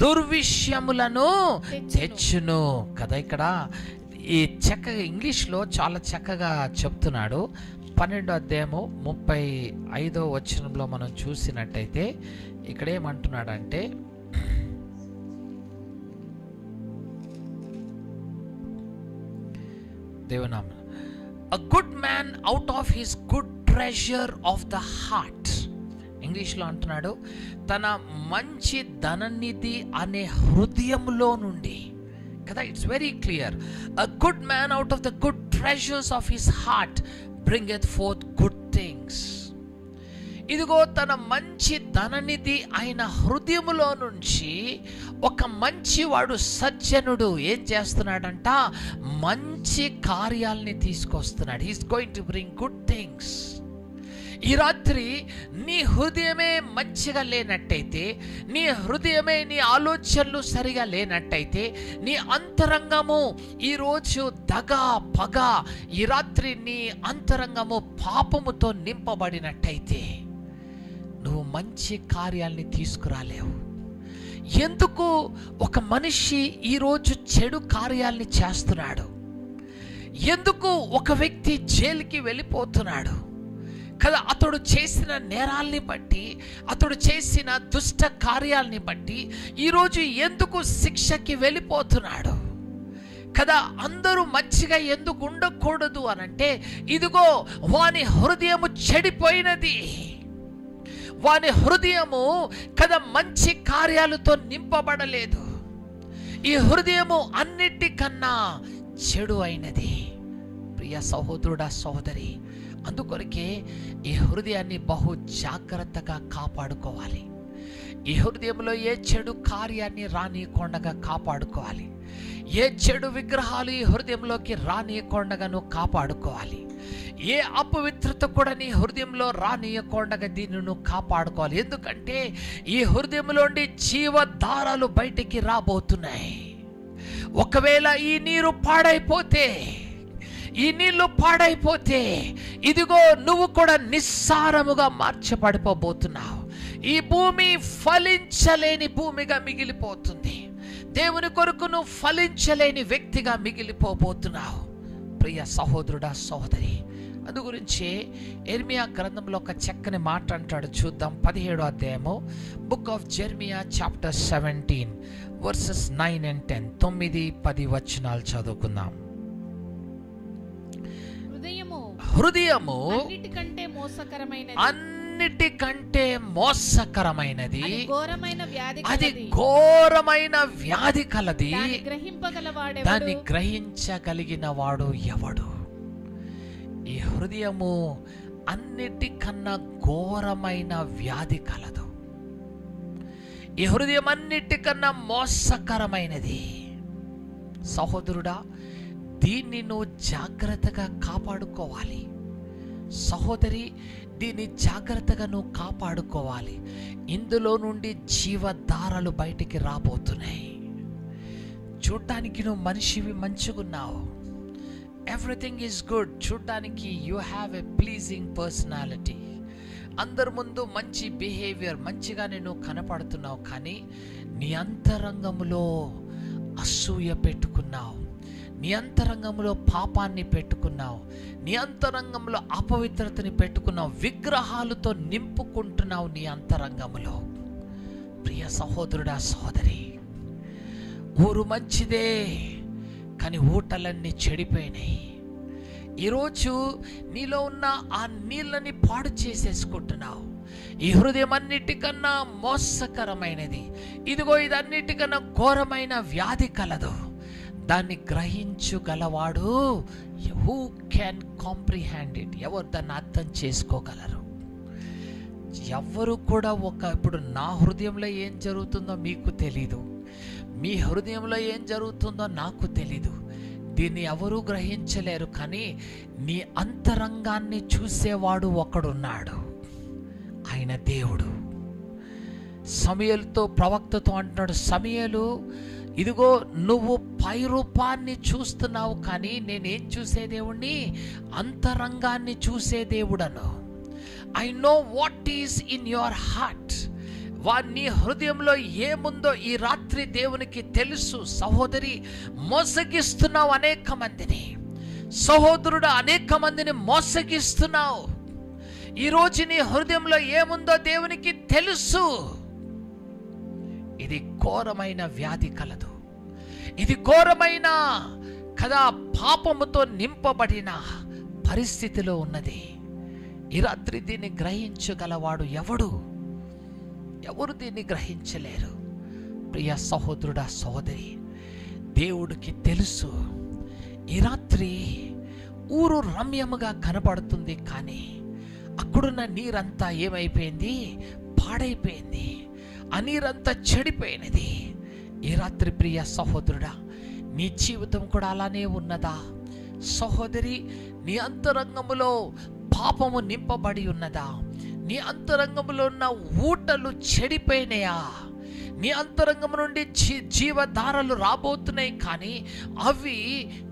దుర్విషయములను తెచ్చును కదా. ఇక్కడ ఈ చక్కగా ఇంగ్లీష్లో చాలా చక్కగా చెప్తున్నాడు. 12వ అధ్యాయము 35వ వచనంలో మనం చూసినట్టయితే ఇక్కడ ఏమంటున్నాడంటే, దేవునామ, a good man out of his good treasure of the heart. ఇంగ్లీష్లో అంటున్నాడు, తన మంచి ధననిధి అనే హృదయంలో నుండి కదా. It's very clear. A good man out of the good treasures of his heart bringeth forth good things. ఇదిగో తన మంచి ధననిధి అయిన హృదయములో నుంచి ఒక మంచివాడు, సజ్జనుడు ఏం చేస్తున్నాడంట? మంచి కార్యాలని తీసుకొస్తున్నాడు. He's going to bring good things. ఈ రాత్రి నీ హృదయమే మంచిగా లేనట్టయితే, నీ హృదయమే, నీ ఆలోచనలు సరిగా లేనట్టయితే, నీ అంతరంగము ఈరోజు దగ పగ, ఈ రాత్రి నీ అంతరంగము పాపముతో నింపబడినట్టయితే నువ్వు మంచి కార్యాలని తీసుకురాలేవు. ఎందుకు ఒక మనిషి ఈరోజు చెడు కార్యాలని చేస్తున్నాడు? ఎందుకు ఒక వ్యక్తి జైలుకి వెళ్ళిపోతున్నాడు కదా? అతడు చేసిన నేరాల్ని బట్టి, అతడు చేసిన దుష్ట కార్యాలని బట్టి ఈరోజు ఎందుకు శిక్షకి వెళ్ళిపోతున్నాడు కదా? అందరూ మంచిగా ఎందుకు ఉండకూడదు అనంటే, ఇదిగో వాని హృదయము చెడిపోయినది. వాని హృదయము కదా మంచి కార్యాలతో నింపబడలేదు. ఈ హృదయము అన్నిటికన్నా చెడు అయినది. ప్రియ సహోదరుడా, సహోదరి, అందుకొరకే ఈ హృదయాన్ని బహు జాగ్రత్తగా కాపాడుకోవాలి. ఈ హృదయంలో ఏ చెడు కార్యాన్ని రానియకుండా కాపాడుకోవాలి. ఏ చెడు విగ్రహాలు ఈ హృదయంలోకి రానియకుండా నువ్వు కాపాడుకోవాలి. ఏ అపవిత్రత కూడా నీ హృదయంలో రానియకుండా దీన్ని నువ్వు కాపాడుకోవాలి. ఎందుకంటే ఈ హృదయంలోండి జీవధారాలు బయటికి రాబోతున్నాయి. ఒకవేళ ఈ నీరు పాడైపోతే, ఈ నీళ్లు పాడైపోతే, ఇదిగో నువ్వు కూడా నిస్సారముగా మార్చబడిపోబోతున్నావు. ఈ భూమి ఫలించలేని భూమిగా మిగిలిపోతుంది. దేవుని కొరకు నువ్వు ఫలించలేని వ్యక్తిగా మిగిలిపోబోతున్నావు. ప్రియ సహోదరుడా, సహోదరి, అందు గురించి యెర్మియా గ్రంథంలో ఒక చక్కని మాట అంటాడు. చూద్దాం. 17వ అధ్యాయము, book of Jeremiah, chapter 17 versus 9 and 10. 9-10 వచనాలు చదువుకుందాం. హృదయము అన్నిటికంటే మోసకరమైనది, అది ఘోరమైన వ్యాధి కలది, దాన్ని గ్రహించగలిగిన వాడు ఎవడు? ఈ హృదయము అన్నిటికన్నా ఘోరమైన వ్యాధి కలదు. ఈ హృదయం అన్నిటికన్నా మోసకరమైనది. సహోదరుడా, దీన్ని నువ్వు జాగ్రత్తగా కాపాడుకోవాలి. సహోదరి, దీన్ని జాగ్రత్తగా నువ్వు కాపాడుకోవాలి. ఇందులో నుండి జీవధారలు బయటికి రాబోతున్నాయి. చూడ్డానికి నువ్వు మనిషివి, మంచిగున్నావు, ఎవ్రీథింగ్ ఈజ్ గుడ్. చూడ్డానికి you have a pleasing personality. అందరి ముందు మంచి బిహేవియర్, మంచిగానే నువ్వు కనపడుతున్నావు. కానీ నీ అంతరంగంలో అసూయ పెట్టుకున్నావు, నీ అంతరంగంలో పాపాన్ని పెట్టుకున్నావు, నీ అంతరంగంలో అపవిత్రతని పెట్టుకున్నావు, విగ్రహాలతో నింపుకుంటున్నావు నీ అంతరంగంలో. ప్రియ సహోదరుడా, సహోదరి, ఊరు మంచిదే కానీ ఊటలన్నీ చెడిపోయినాయి. ఈరోజు నీలో ఉన్న ఆ నీళ్ళని పాడు చేసేసుకుంటున్నావు. ఈ హృదయం అన్నిటికన్నా మోసకరమైనది. ఇదిగో ఇది అన్నిటికన్నా ఘోరమైన వ్యాధి కలదు. దాన్ని గ్రహించగలవాడు, హూ క్యాన్ కాంప్రిహెండ్ ఇట్? ఎవరు దాన్ని అర్థం చేసుకోగలరు? ఎవరు కూడా ఇప్పుడు నా హృదయంలో ఏం జరుగుతుందో మీకు తెలీదు, మీ హృదయంలో ఏం జరుగుతుందో నాకు తెలీదు. దీన్ని ఎవరూ గ్రహించలేరు. కానీ నీ అంతరంగాన్ని చూసేవాడు ఒకడున్నాడు, ఆయన దేవుడు. సమూయేలుతో, ప్రవక్తతో అంటున్నాడు, సమూయేలు, ఇదిగో నువ్వు పై రూపాన్ని చూస్తున్నావు, కానీ నేనేం చూసే దేవుణ్ణి? అంతరంగాన్ని చూసే దేవుడను. I know what is in your heart. నీ హృదయంలో ఏముందో ఈ రాత్రి దేవునికి తెలుసు. సహోదరి, మోసగిస్తున్నావు అనేక మందిని. సహోదరుడు, అనేక మందిని మోసగిస్తున్నావు. ఈరోజు నీ హృదయంలో ఏముందో దేవునికి తెలుసు. ఇది ఘోరమైన వ్యాధి కలదు. ఇది ఘోరమైన కదా పాపముతో నింపబడిన పరిస్థితిలో ఉన్నది. ఈ రాత్రి దీన్ని గ్రహించగలవాడు ఎవడు? ఎవరు దీన్ని గ్రహించలేరు. ప్రియ సహోదరుడా, సహోదరి, దేవుడికి తెలుసు ఈ రాత్రి ఊరు రమ్యముగా కనపడుతుంది, కానీ అక్కడున్న నీరంతా ఏమైపోయింది? పాడైపోయింది. ఆ నీరంతా చెడిపోయినది. ఈ రాత్రి ప్రియ సహోదరుడా, నీ జీవితం కూడా అలానే ఉన్నదా? సహోదరి, నీ అంతరంగములో పాపము నింపబడి ఉన్నదా? నీ అంతరంగంలో ఉన్న ఊటలు చెడిపోయినాయా? నీ అంతరంగం నుండి జీవధారలు రాబోతున్నాయి, కానీ అవి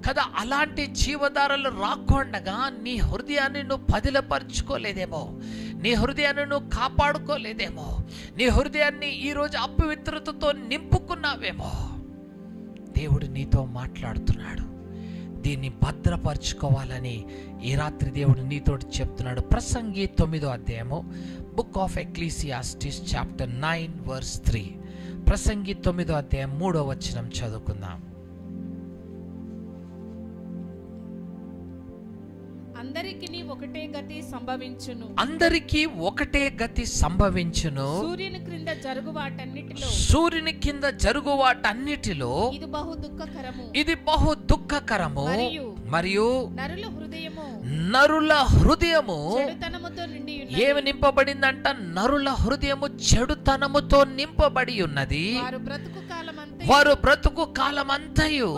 కదా అలాంటి జీవధారలు రాకుండా నీ హృదయాన్ని నువ్వు పదిలపరుచుకోలేదేమో, నీ హృదయాన్ని నువ్వు కాపాడుకోలేదేమో, నీ హృదయాన్ని ఈరోజు అపవిత్రతతో నింపుకున్నావేమో. దేవుడు నీతో మాట్లాడుతున్నాడు. దీన్ని భద్రపరచుకోవాలని ఈ రాత్రి దేవుడు నీతో చెప్తున్నాడు. ప్రసంగి 9వ అధ్యాయము, book of Ecclesiastes chapter 9 verse 3. ప్రసంగి 9వ అధ్యాయం 3వ వచనం చదువుకుందాం. అందరికిని ఒకటే గతి సంభవించును. అందరికీ ఒకటే గతి సంభవించును. సూర్యుని క్రింద జరుగు వాటన్నిటిలో, సూర్యుని కింద జరుగు వాటన్నిటిలో ఇది బహు దుఃఖకరము. ఇది బహు దుఃఖకరము. మరియు నరుల హృదయము చెడుతనముతో నిండి ఉన్నది. ఏమి నింపబడిందంట? నరుల హృదయము చెడుతనముతో నింపబడి ఉన్నది. వారు బ్రతుకు కాలమంతయు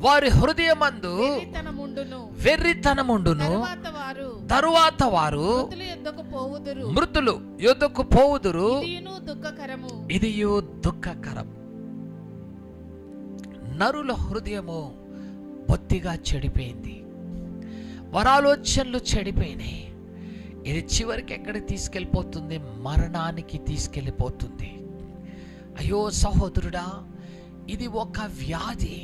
వారి హృదయమందు వెర్రితనముండును. తరువాత వారు మృతులు యొద్దకు పోవుదురు. ఇదియు దుఃఖకరం. నరుల హృదయము బొత్తిగా చెడిపోయింది. వరాలోచనలు చెడిపోయినాయి. ఇది చివరికి ఎక్కడికి తీసుకెళ్ళిపోతుంది? మరణానికి తీసుకెళ్ళిపోతుంది. అయ్యో సహోదరుడా, ఇది ఒక వ్యాధి.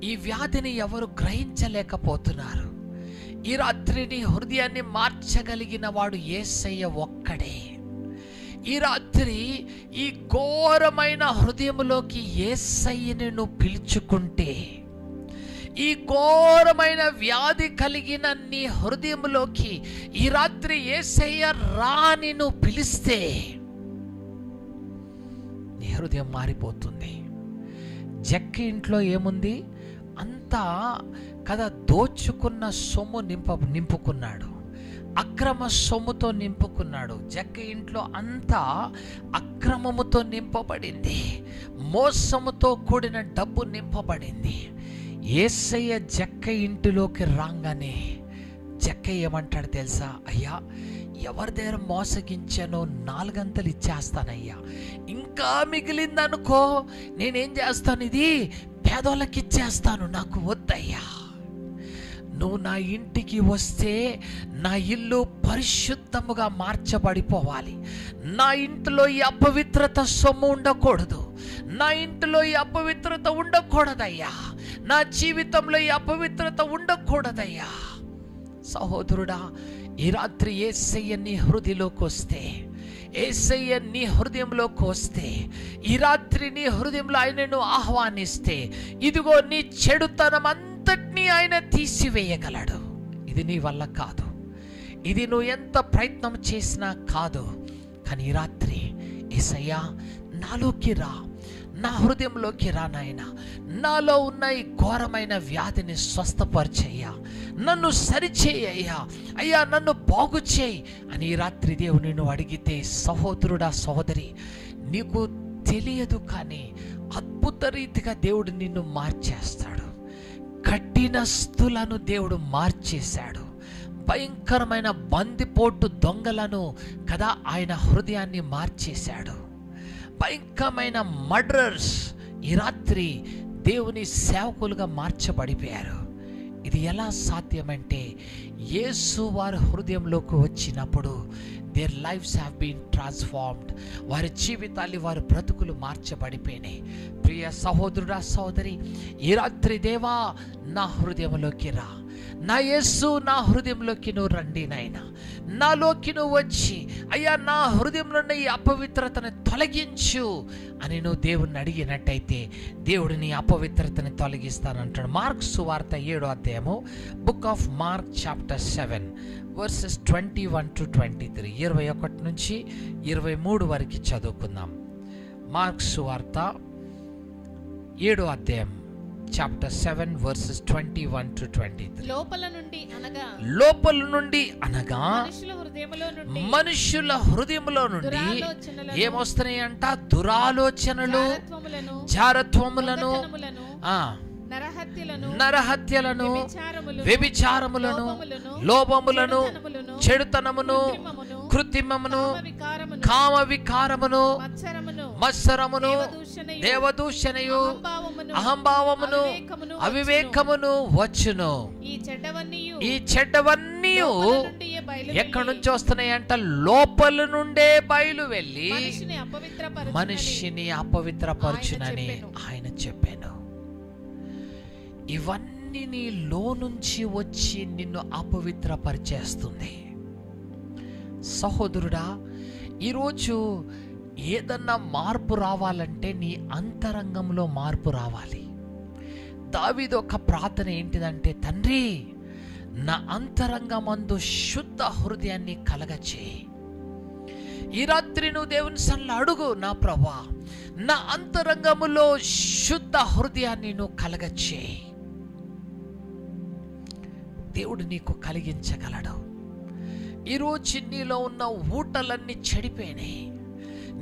ఈ వ్యాధిని ఎవరు గ్రహించలేకపోతున్నారు. ఈ రాత్రి నీ హృదయాన్ని మార్చగలిగిన వాడు యేసయ్య ఒక్కడే. ఈ రాత్రి ఈ ఘోరమైన హృదయములోకి యేసయ్యని నువ్వు పిలుచుకుంటే, ఈ ఘోరమైన వ్యాధి కలిగిన నీ హృదయంలోకి ఈ రాత్రి యేసయ్య రాని నువ్వు పిలిస్తే నీ హృదయం మారిపోతుంది. జక్క ఇంట్లో ఏముంది? అంతా కదా దోచుకున్న సొమ్ము నింపుకున్నాడు, అక్రమ సొమ్ముతో నింపుకున్నాడు. జక్క ఇంట్లో అంతా అక్రమముతో నింపబడింది, మోసముతో కూడిన డబ్బు నింపబడింది. యేసయ్య జక్క ఇంటిలోకి రాగానే జక్క ఏమంటాడు తెలుసా? అయ్యా, ఎవరి దగ్గర మోసగించానో 4 అంతలు ఇచ్చేస్తానయ్యా, ఇంకా మిగిలిందనుకో నేనేం చేస్తాను? ఇది పేదోళ్ళకి ఇచ్చేస్తాను, నాకు వద్దయ్యా. నువ్వు నా ఇంటికి వస్తే నా ఇల్లు పరిశుద్ధముగా మార్చబడిపోవాలి. నా ఇంట్లో ఈ అపవిత్రత సొమ్ము ఉండకూడదు. నా ఇంట్లో ఈ అపవిత్రత ఉండకూడదయ్యా. నా జీవితంలో ఈ అపవిత్రత ఉండకూడదయ్యా. సహోదరుడా, ఈ రాత్రి యేసయ్య నీ హృదయంలోకి వస్తే, యేసయ్య నీ హృదయంలోకి వస్తే, ఈ రాత్రి నీ హృదయంలో ఆయనను ఆహ్వానిస్తే, ఇదిగో నీ చెడుతనం అంతటినీ ఆయన తీసివేయగలడు. ఇది నీ వల్ల కాదు, ఇది నువ్వు ఎంత ప్రయత్నం చేసినా కాదు. కానీ ఈ రాత్రి యేసయ్యా నాలోకి రా, నా హృదయంలోకి రా నాయనా. నాలో ఉన్న ఈ ఘోరమైన వ్యాధిని స్వస్థపరిచయ్యా, నన్ను సరిచేయ్యా, అయ్యా నన్ను బాగు చేయి అని ఈ రాత్రి దేవుని నువ్వు అడిగితే, సహోదరుడా సహోదరి, నీకు తెలియదు కానీ అద్భుత రీతిగా దేవుడు నిన్ను మార్చేస్తాడు. కఠినస్తులను దేవుడు మార్చేశాడు. భయంకరమైన బందిపోటు దొంగలను కదా ఆయన హృదయాన్ని మార్చేశాడు. భయంకరమైన మర్డరర్స్ ఈ రాత్రి దేవుని సేవకులుగా మార్చబడిపోయారు. ఇది ఎలా సాధ్యమంటే, యేసు వారి హృదయంలోకి వచ్చినప్పుడు their lives have been transformed. వారి జీవితాలు, వారి బ్రతుకులు మార్చబడిపోయినాయి. ప్రియ సహోదరుడా సహోదరి, ఈ రాత్రి దేవా నా హృదయంలోకి రా, నా యేసు నా హృదయంలోకి నువ్వు రండి నాయనా. నాలోకి నువ్వు వచ్చి అయ్యా నా హృదయంలో ఉన్న ఈ అపవిత్రతను తొలగించు అని నువ్వు దేవుణ్ణి అడిగినట్టయితే దేవుడు నీ అపవిత్రతని తొలగిస్తానంటాడు. మార్క్ సువార్త 7వ అధ్యాయము, book of mark chapter 7 versus 21 to 23, 21 నుంచి 23 వరకు చదువుకుందాం. మార్క్ సువార్త 7వ అధ్యాయం చాప్టర్ 7 వర్సెస్ 21 to 23. లోపల నుండి అనగా మనుషుల హృదయములో నుండి ఏమొస్తున్నాయంట? దురాలోచనలు, జారత్వములను, నరహత్యలను, వ్యభిచారములను, లోభములను, చెడుతనమును, కృత్రిమమును, కామ వికారమును, మత్సరమును, దేవదూషణయు, అహంభావమును, అవివేకమును వచ్చును. ఈ చెడ్డవన్నీ ఎక్కడి నుంచి వస్తున్నాయంట? లోపల నుండే బయలు వెళ్ళి మనిషిని అపవిత్రపరచునని ఆయన చెప్పాను. ఇవన్నీ నీలో నుంచి వచ్చి నిన్ను అపవిత్రపరిచేస్తుంది. సహోదరుడా, ఈరోజు ఏదన్నా మార్పు రావాలంటే నీ అంతరంగంలో మార్పు రావాలి. దావీదు ఒక ప్రార్థన ఏంటిదంటే, తండ్రి నా అంతరంగమందు శుద్ధ హృదయాన్ని కలగచేయి. ఈ రాత్రి నువ్వు దేవుని సన్నిధిలో అడుగు, నా ప్రభువా నా అంతరంగములో శుద్ధ హృదయాన్ని నువ్వు కలగచేయి. దేవుడు నీకు కలిగించగలడు. ఈరోజు నీలో ఉన్న ఊటలన్నీ చెడిపోయినాయి,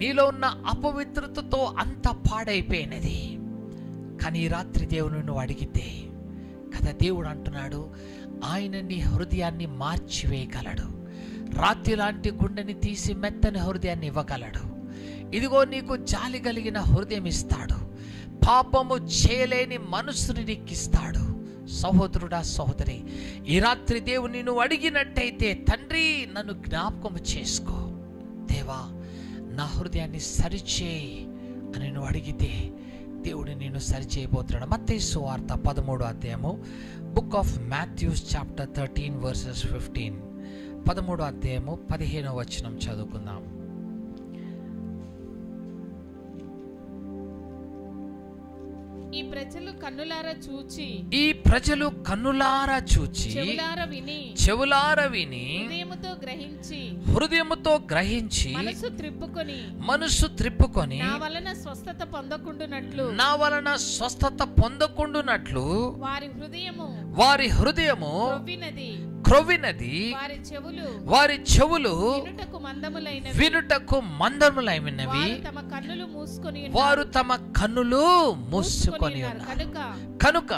నీలో ఉన్న అపవిత్రతతో అంత పాడైపోయినది. కానీ ఈ రాత్రి దేవుని నువ్వు అడిగితే కదా, దేవుడు అంటున్నాడు ఆయన నీ హృదయాన్ని మార్చివేయగలడు. రాత్రి లాంటి గుండెని తీసి మెత్తని హృదయాన్ని ఇవ్వగలడు. ఇదిగో నీకు జాలి కలిగిన హృదయం ఇస్తాడు. పాపము చేయలేని మనసుని నీకు ఇస్తాడు. సహోదరుడా, సహోదరి, ఈ రాత్రి దేవుని నువ్వు అడిగినట్టయితే, తండ్రి నన్ను జ్ఞాపకం చేసుకో, దేవా నా హృదయాన్ని సరిచేయి అని నువ్వు అడిగితే దేవుడు నిన్ను సరిచేయబోతున్నాడు. మత్తయి సువార్త 13వ అధ్యాయము, book of Matthews chapter 13 verses 15, 13వ అధ్యాయము 15వ వచనం చదువుకుందాం. ఈ ప్రజలు కన్నులారా చూచి చెవులార విని హృదయముతో గ్రహించి మనసు త్రిప్పుకొని నా వలన స్వస్థత పొందకుండునట్లు వారి హృదయము క్రొవ్వినది, వారి చెవులు వినుటకు మందములైనవి, వారు తమ కన్నులు మూసుకొని కనుక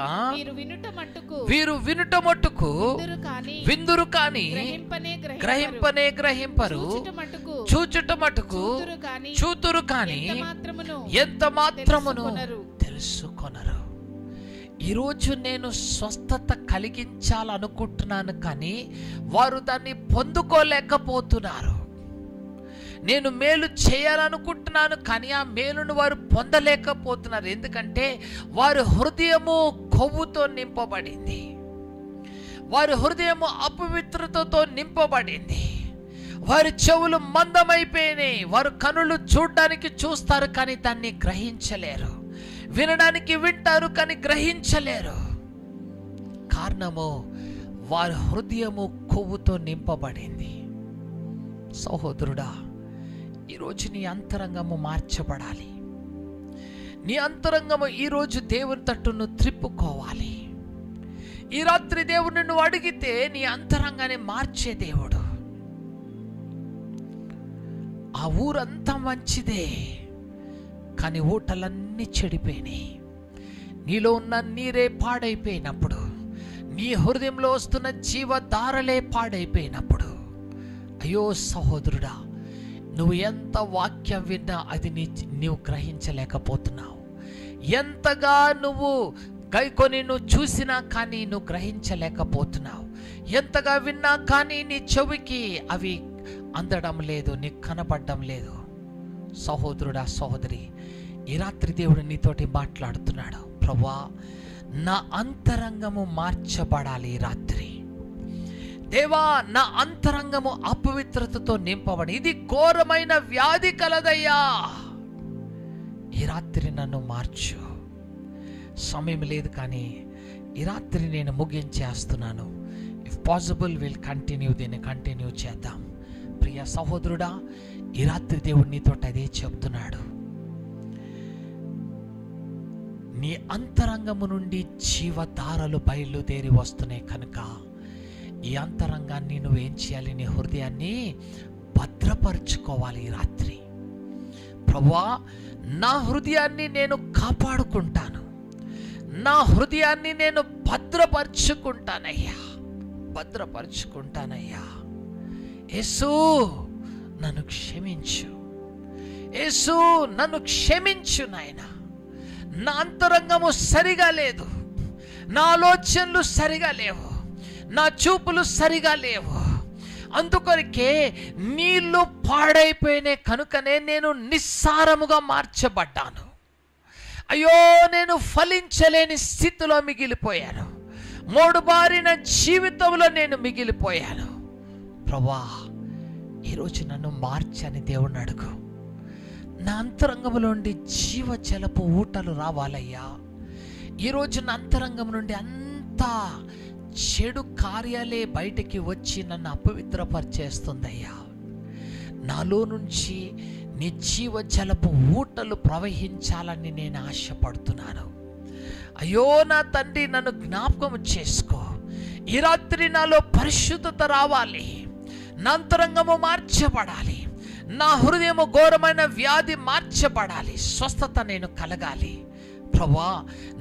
వీరు వినుట మట్టుకు విందురు కాని గ్రహింపనే గ్రహింపరు, చూచుట మట్టుకు చూతురు కాని ఎంత మాత్రమును తెలుసుకొనరు. ఈరోజు నేను స్వస్థత కలిగించాలనుకుంటున్నాను, కానీ వారు దాన్ని పొందుకోలేకపోతున్నారు. నేను మేలు చేయాలనుకుంటున్నాను, కానీ ఆ మేలును వారు పొందలేకపోతున్నారు. ఎందుకంటే వారి హృదయము కొవ్వుతో నింపబడింది, వారి హృదయము అపవిత్రతతో నింపబడింది, వారి చెవులు మందమైపోయినాయి. వారు కనులు చూడడానికి చూస్తారు, కానీ దాన్ని గ్రహించలేరు. వినడానికి వింటారు, కానీ గ్రహించలేరు. కారణము వారి హృదయము కొవ్వుతో నింపబడింది. సహోదరుడా, ఈరోజు నీ అంతరంగము మార్చబడాలి. నీ అంతరంగము ఈరోజు దేవుని తట్టును త్రిప్పుకోవాలి. ఈ రాత్రి దేవుడిని నువ్వు అడిగితే నీ అంతరంగాన్ని మార్చే దేవుడు. ఆ ఊరంతా మంచిదే, కానీ ఊటలన్నీ చెడిపోయినాయి. నీలో ఉన్న నీరే పాడైపోయినప్పుడు, నీ హృదయంలో వస్తున్న జీవధారలే పాడైపోయినప్పుడు, అయ్యో సహోదరుడా, నువ్వు ఎంత వాక్యం విన్నా అది నీవు గ్రహించలేకపోతున్నావు. ఎంతగా నువ్వు గైకొని నువ్వు చూసినా కానీ నువ్వు గ్రహించలేకపోతున్నావు. ఎంతగా విన్నా కానీ నీ చెవికి అవి అందడం లేదు, నీకు కనపడడం లేదు. సహోదరుడా, సహోదరి, ఈ రాత్రి దేవుడు నీతోటి మాట్లాడుతున్నాడు. ప్రభువా, నా అంతరంగము మార్చబడాలి. ఈ రాత్రి దేవా, నా అంతరంగము అపవిత్రతతో నింపబడి ఇది ఘోరమైన వ్యాధి కలదయ్యా. ఈ రాత్రి నన్ను మార్చు. సమయం లేదు కానీ ఈ రాత్రి నేను ముగించేస్తున్నాను. ఇఫ్ పాసిబుల్ విల్ కంటిన్యూ, దీన్ని కంటిన్యూ చేద్దాం. ప్రియ సహోదరుడా, ఈ రాత్రి దేవుడు నీతో అదే చెప్తున్నాడు. నీ అంతరంగము నుండి జీవధారలు బయలుదేరి వస్తున్నాయి కనుక ఈ అంతరంగాన్ని నువ్వేం చేయాలి? నీ హృదయాన్ని భద్రపరుచుకోవాలి. ఈ రాత్రి ప్రభువా, నా హృదయాన్ని నేను కాపాడుకుంటాను, నా హృదయాన్ని నేను భద్రపరుచుకుంటానయ్యా. యేసు నన్ను క్షమించు, యేసు నన్ను క్షమించు నాయనా. నా అంతరంగము సరిగా లేదు, నా ఆలోచనలు సరిగా లేవు, నా చూపులు సరిగా లేవు. అందుకొరకే నీళ్లు పాడైపోయినాయి కనుకనే నేను నిస్సారముగా మార్చబడ్డాను. అయ్యో, నేను ఫలించలేని స్థితిలో మిగిలిపోయాను, మోడుబారిన జీవితంలో నేను మిగిలిపోయాను. ప్రభువా, ఈరోజు నన్ను మార్చని దేవుణ్ణి అడుగు. నా అంతరంగంలో నుండి జీవజలపు ఊటలు రావాలయ్యా. ఈరోజు నా అంతరంగం నుండి అంతా చెడు కార్యాలే బయటికి వచ్చి నన్ను అపవిత్రపరిచేస్తుందయ్యా. నాలో నుంచి నీ జీవజలపు ఊటలు ప్రవహించాలని నేను ఆశపడుతున్నాను. అయ్యో నా తండ్రి, నన్ను జ్ఞాపకం చేసుకో. ఈ రాత్రి నాలో పరిశుద్ధత రావాలి, నా అంతరంగము మార్చబడాలి, నా హృదయము ఘోరమైన వ్యాధి మార్చబడాలి, స్వస్థత నేను కలగాలి. ప్రభువా,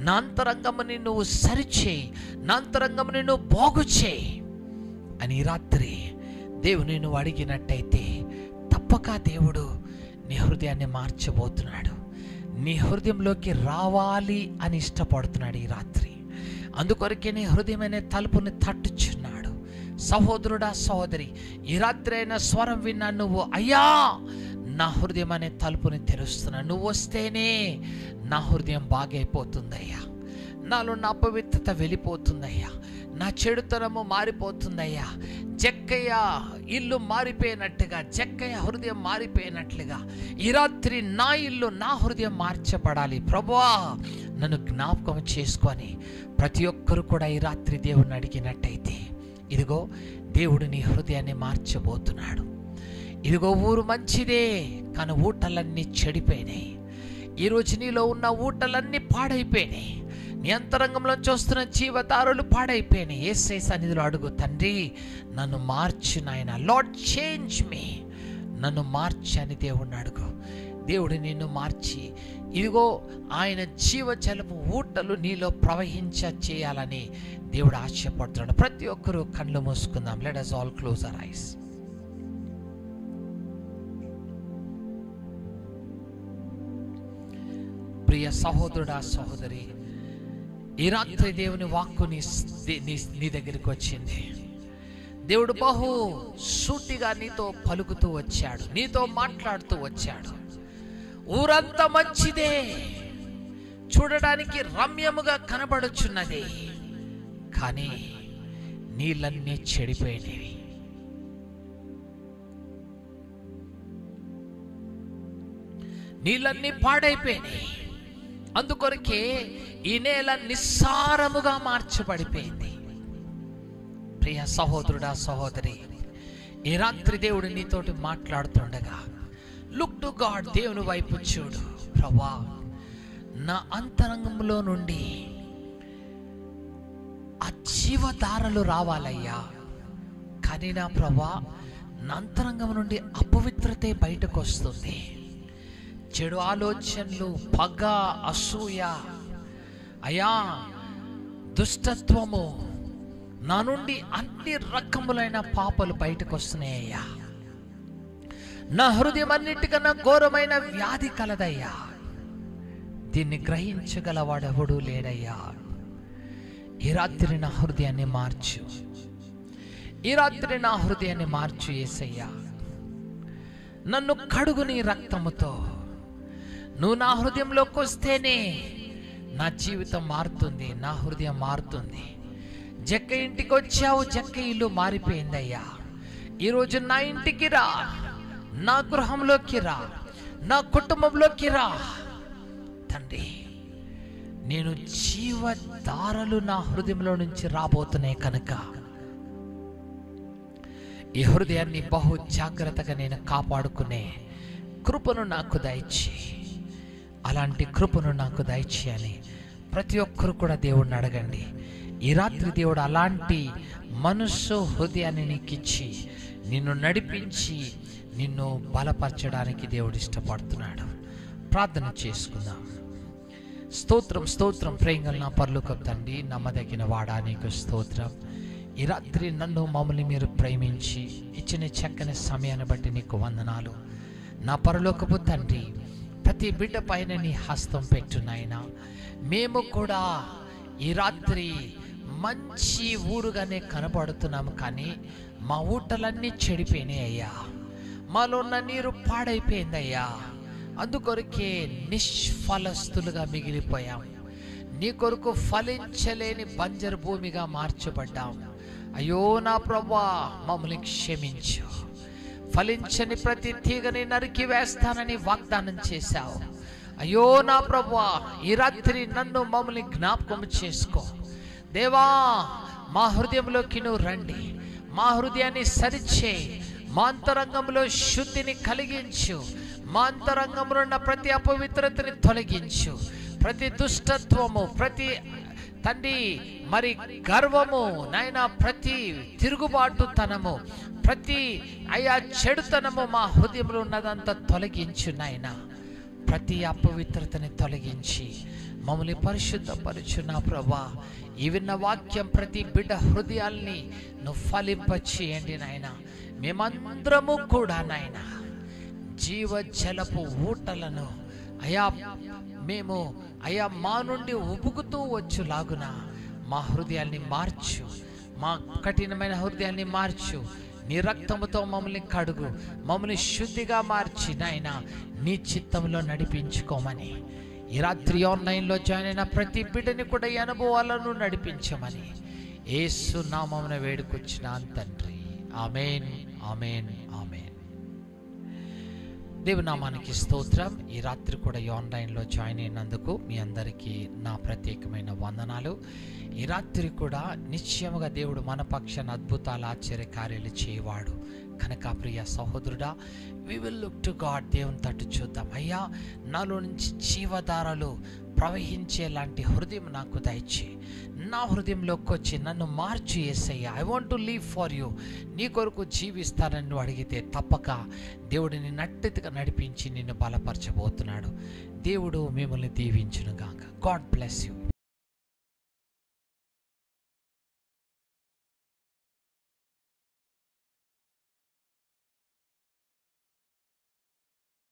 నా అంతరంగముని నువ్వు సరిచేయి, నా అంతరంగముని నువ్వు బాగు చేయి అని ఈ రాత్రి దేవుని నువ్వు అడిగినట్టయితే తప్పక దేవుడు నీ హృదయాన్ని మార్చబోతున్నాడు. నీ హృదయంలోకి రావాలి అని ఇష్టపడుతున్నాడు ఈ రాత్రి. అందుకొరకే నీ హృదయం అనే తలుపుని తట్టుచున్నాడు. సహోదరుడా, సహోదరి, ఈ రాత్రి అయిన స్వరం విన్నా నువ్వు, అయ్యా నా హృదయం అనే తలుపుని తెరుస్తున్నా, నువ్వు వస్తేనే నా హృదయం బాగైపోతుందయ్యా, నాలో నా అపవిత్రత వెళ్ళిపోతుందయ్యా, నా చెడుతనము మారిపోతుందయ్యా. జక్కయ్య ఇల్లు మారిపోయినట్టుగా, జక్కయ్య హృదయం మారిపోయినట్లుగా ఈ రాత్రి నా ఇల్లు, నా హృదయం మార్చబడాలి. ప్రభువా, నన్ను జ్ఞాపకం చేసుకొని ప్రతి ఒక్కరు కూడా ఈ రాత్రి దేవుని అడిగినట్టయితే, ఇదిగో దేవుడు నీ హృదయాన్ని మార్చబోతున్నాడు. ఇదిగో ఊరు మంచిదే కానీ ఊటలన్నీ చెడిపోయినాయి. ఈరోజు నీలో ఉన్న ఊటలన్నీ పాడైపోయినాయి, నీ అంతరంగంలో చూస్తున్న జీవధారులు పాడైపోయినాయి. యేసయ్య సన్నిధిలో అడుగు, తండ్రి నన్ను మార్చు నాయన, లార్డ్ చేంజ్ మీ, నన్ను మార్చి అని దేవుణ్ణి అడుగు. దేవుడు నిన్ను మార్చి ఇదిగో ఆయన జీవజలపు ఊటలు నీలో ప్రవహించ చేయాలని దేవుడు ఆశపడుతున్నాడు. ప్రతి ఒక్కరూ కళ్ళు మూసుకుందాం. Let us all close our eyes. ప్రియ సహోదరుడా, సహోదరి, ఈ రాత్రి దేవుని వాక్కు నీ దగ్గరికి వచ్చింది. దేవుడు బహు సూటిగా నీతో పలుకుతూ వచ్చాడు, నీతో మాట్లాడుతూ వచ్చాడు. ఊరంతా మంచిదే, చూడడానికి రమ్యముగా కనబడుచున్నది, కానీ నీళ్ళన్నీ చెడిపోయినవి. నీళ్ళన్నీ పాడైపోయినాయి. అందుకొరకే ఈ నేల నిస్సారముగా మార్చబడిపోయింది. ప్రియ సహోదరుడా, సహోదరి, ఈ రాత్రి దేవుడు నీతోటి మాట్లాడుతుండగా లుక్ టు గాడ్, దేవుని వైపు చూడు. ప్రభువా, నా అంతరంగంలో నుండి ఆ జీవధారలు రావాలయ్యా, కానీ నా ప్రభువా, నా అంతరంగం నుండి అపవిత్రతే బయటకు వస్తుంది. చెడు ఆలోచనలు, పగ, అసూయ, అయా దుష్టత్వము, నా నుండి అన్ని రకములైన పాపాలు బయటకు వస్తున్నాయ్యా. నా హృదయం అన్నిటికన్నా ఘోరమైన వ్యాధి కలదయ్యా. దీన్ని గ్రహించగలవాడెవడూ లేడయ్యా. ఈ రాత్రి నా హృదయాన్ని మార్చు, ఈ రాత్రి నా హృదయాన్ని మార్చు యేసయ్యా. నన్ను కడుగు నీ రక్తముతో. నువ్వు నా హృదయంలోకి వస్తేనే నా జీవితం మారుతుంది, నా హృదయం మారుతుంది. జక్క ఇంటికి వచ్చావు, జక్క ఇల్లు మారిపోయిందయ్యా. ఈరోజు నా ఇంటికి రా, నా గృహంలోకి రా, నా కుటుంబంలోకి రా తండ్రి. నేను జీవధారలు నా హృదయంలో నుంచి రాబోతున్నాయి కనుక ఈ హృదయాన్ని బహు జాగ్రత్తగా నేను కాపాడుకునే కృపను నాకు దయచి, అలాంటి కృపను నాకు దయచేయని ప్రతి ఒక్కరు కూడా దేవుడిని అడగండి. ఈ రాత్రి దేవుడు అలాంటి మనసు హృదయాన్ని నీకు ఇచ్చి నిన్ను నడిపించి నిన్ను బలపరచడానికి దేవుడు ఇష్టపడుతున్నాడు. ప్రార్థన చేసుకుందాం. స్తోత్రం స్తోత్రం ప్రేంగల నా పరలోకపు తండ్రి, నమ్మదగిన వాడా నీకు స్తోత్రం. ఈ రాత్రి నన్ను మమ్మల్ని మీరు ప్రేమించి ఇచ్చిన చక్కని సమయాన్ని బట్టి నీకు వందనాలు. నా పరలోకపు తండ్రి, ప్రతి బిడ్డ పైన నీ హస్తం పెట్టు నాయనా. మేము కూడా ఈ రాత్రి మంచి ఊరుగానే కనబడుతున్నాము, కానీ మా ఊటలన్నీ చెడిపోయినాయి అయ్యా. మాలో ఉన్న నీరు పాడైపోయిందయ్యా. అందుకొరకే నిష్ఫలస్తులుగా మిగిలిపోయాం. నీ కొరకు ఫలించలేని బంజరు భూమిగా మార్చబడ్డాం. అయ్యో నా ప్రభువా, మమ్మల్ని క్షమించు. ఫలించని ప్రతి తీగని నరికి వేస్తానని వాగ్దానం చేశావు. అయ్యో నా ప్రభువా, ఈ రాత్రి నన్ను మమ్మల్ని జ్ఞాపకం చేసుకో దేవా. మా హృదయంలోకి నువ్వు రండి, మా హృదయాన్ని సరిచేయి, మా అంతరంగంలో శుద్ధిని కలిగించు, మా అంతరంగంలో ఉన్న ప్రతి అపవిత్రతని తొలగించు, ప్రతి దుష్టత్వము, ప్రతి తండ్రి మరి గర్వము నాయన, ప్రతి తిరుగుబాటుతనము, ప్రతి అయా చెడుతనము మా హృదయంలో ఉన్నదంతా తొలగించు నాయన. ప్రతి అపవిత్రతని తొలగించి మమ్మల్ని పరిశుద్ధపరచు నా ప్రభా. ఈ విన్న వాక్యం ప్రతి బిడ్డ హృదయాల్ని నువ్వు ఫలింపచేయండి నాయన. మేమందరము కూడా నాయన జీవజలపు ఊటలను అయా మేము అయా మా నుండి ఉబుకుతూ వచ్చులాగున మా హృదయాల్ని మార్చు, మా కఠినమైన హృదయాల్ని మార్చు. నీ రక్తముతో మమ్మల్ని కడుగు, మమ్మల్ని శుద్ధిగా మార్చి నాయన నీ చిత్తంలో నడిపించుకోమని, ఈ రాత్రి ఆన్లైన్లో జాయిన్ అయిన ప్రతి బిడ్డని కూడా ఈ అనుభవాలను నడిపించమని యేసు నామమున వేడుకొచ్చినాను తండ్రి. ఆమేన్, ఆమేన్, ఆమేన్. దేవునామానికి స్తోత్రం. ఈ రాత్రి కూడా ఈ ఆన్లైన్లో జాయిన్ అయినందుకు మీ అందరికీ నా ప్రత్యేకమైన వందనాలు. ఈ రాత్రి కూడా నిశ్చయముగా దేవుడు మన పక్షాన అద్భుతాలు ఆశ్చర్య కార్యాలు చేయవాడు కనుక ప్రియ సహోదరుడా, we will look to God. దేవుని తట్టు చూద్దాం. అయ్యా, నాలో నుంచి జీవధారలు ప్రవహించేలాంటి హృదయం నాకు దయచే. నా హృదయంలోకి వచ్చి నన్ను మార్చు యేసయ్యా. I want to live for you. నీ కొరకు జీవిస్తానని నువ్వు అడిగితే తప్పక దేవుడిని నట్టిగా నడిపించి నిన్ను బలపరచబోతున్నాడు. దేవుడు మిమ్మల్ని దీవించును గాక. God bless you.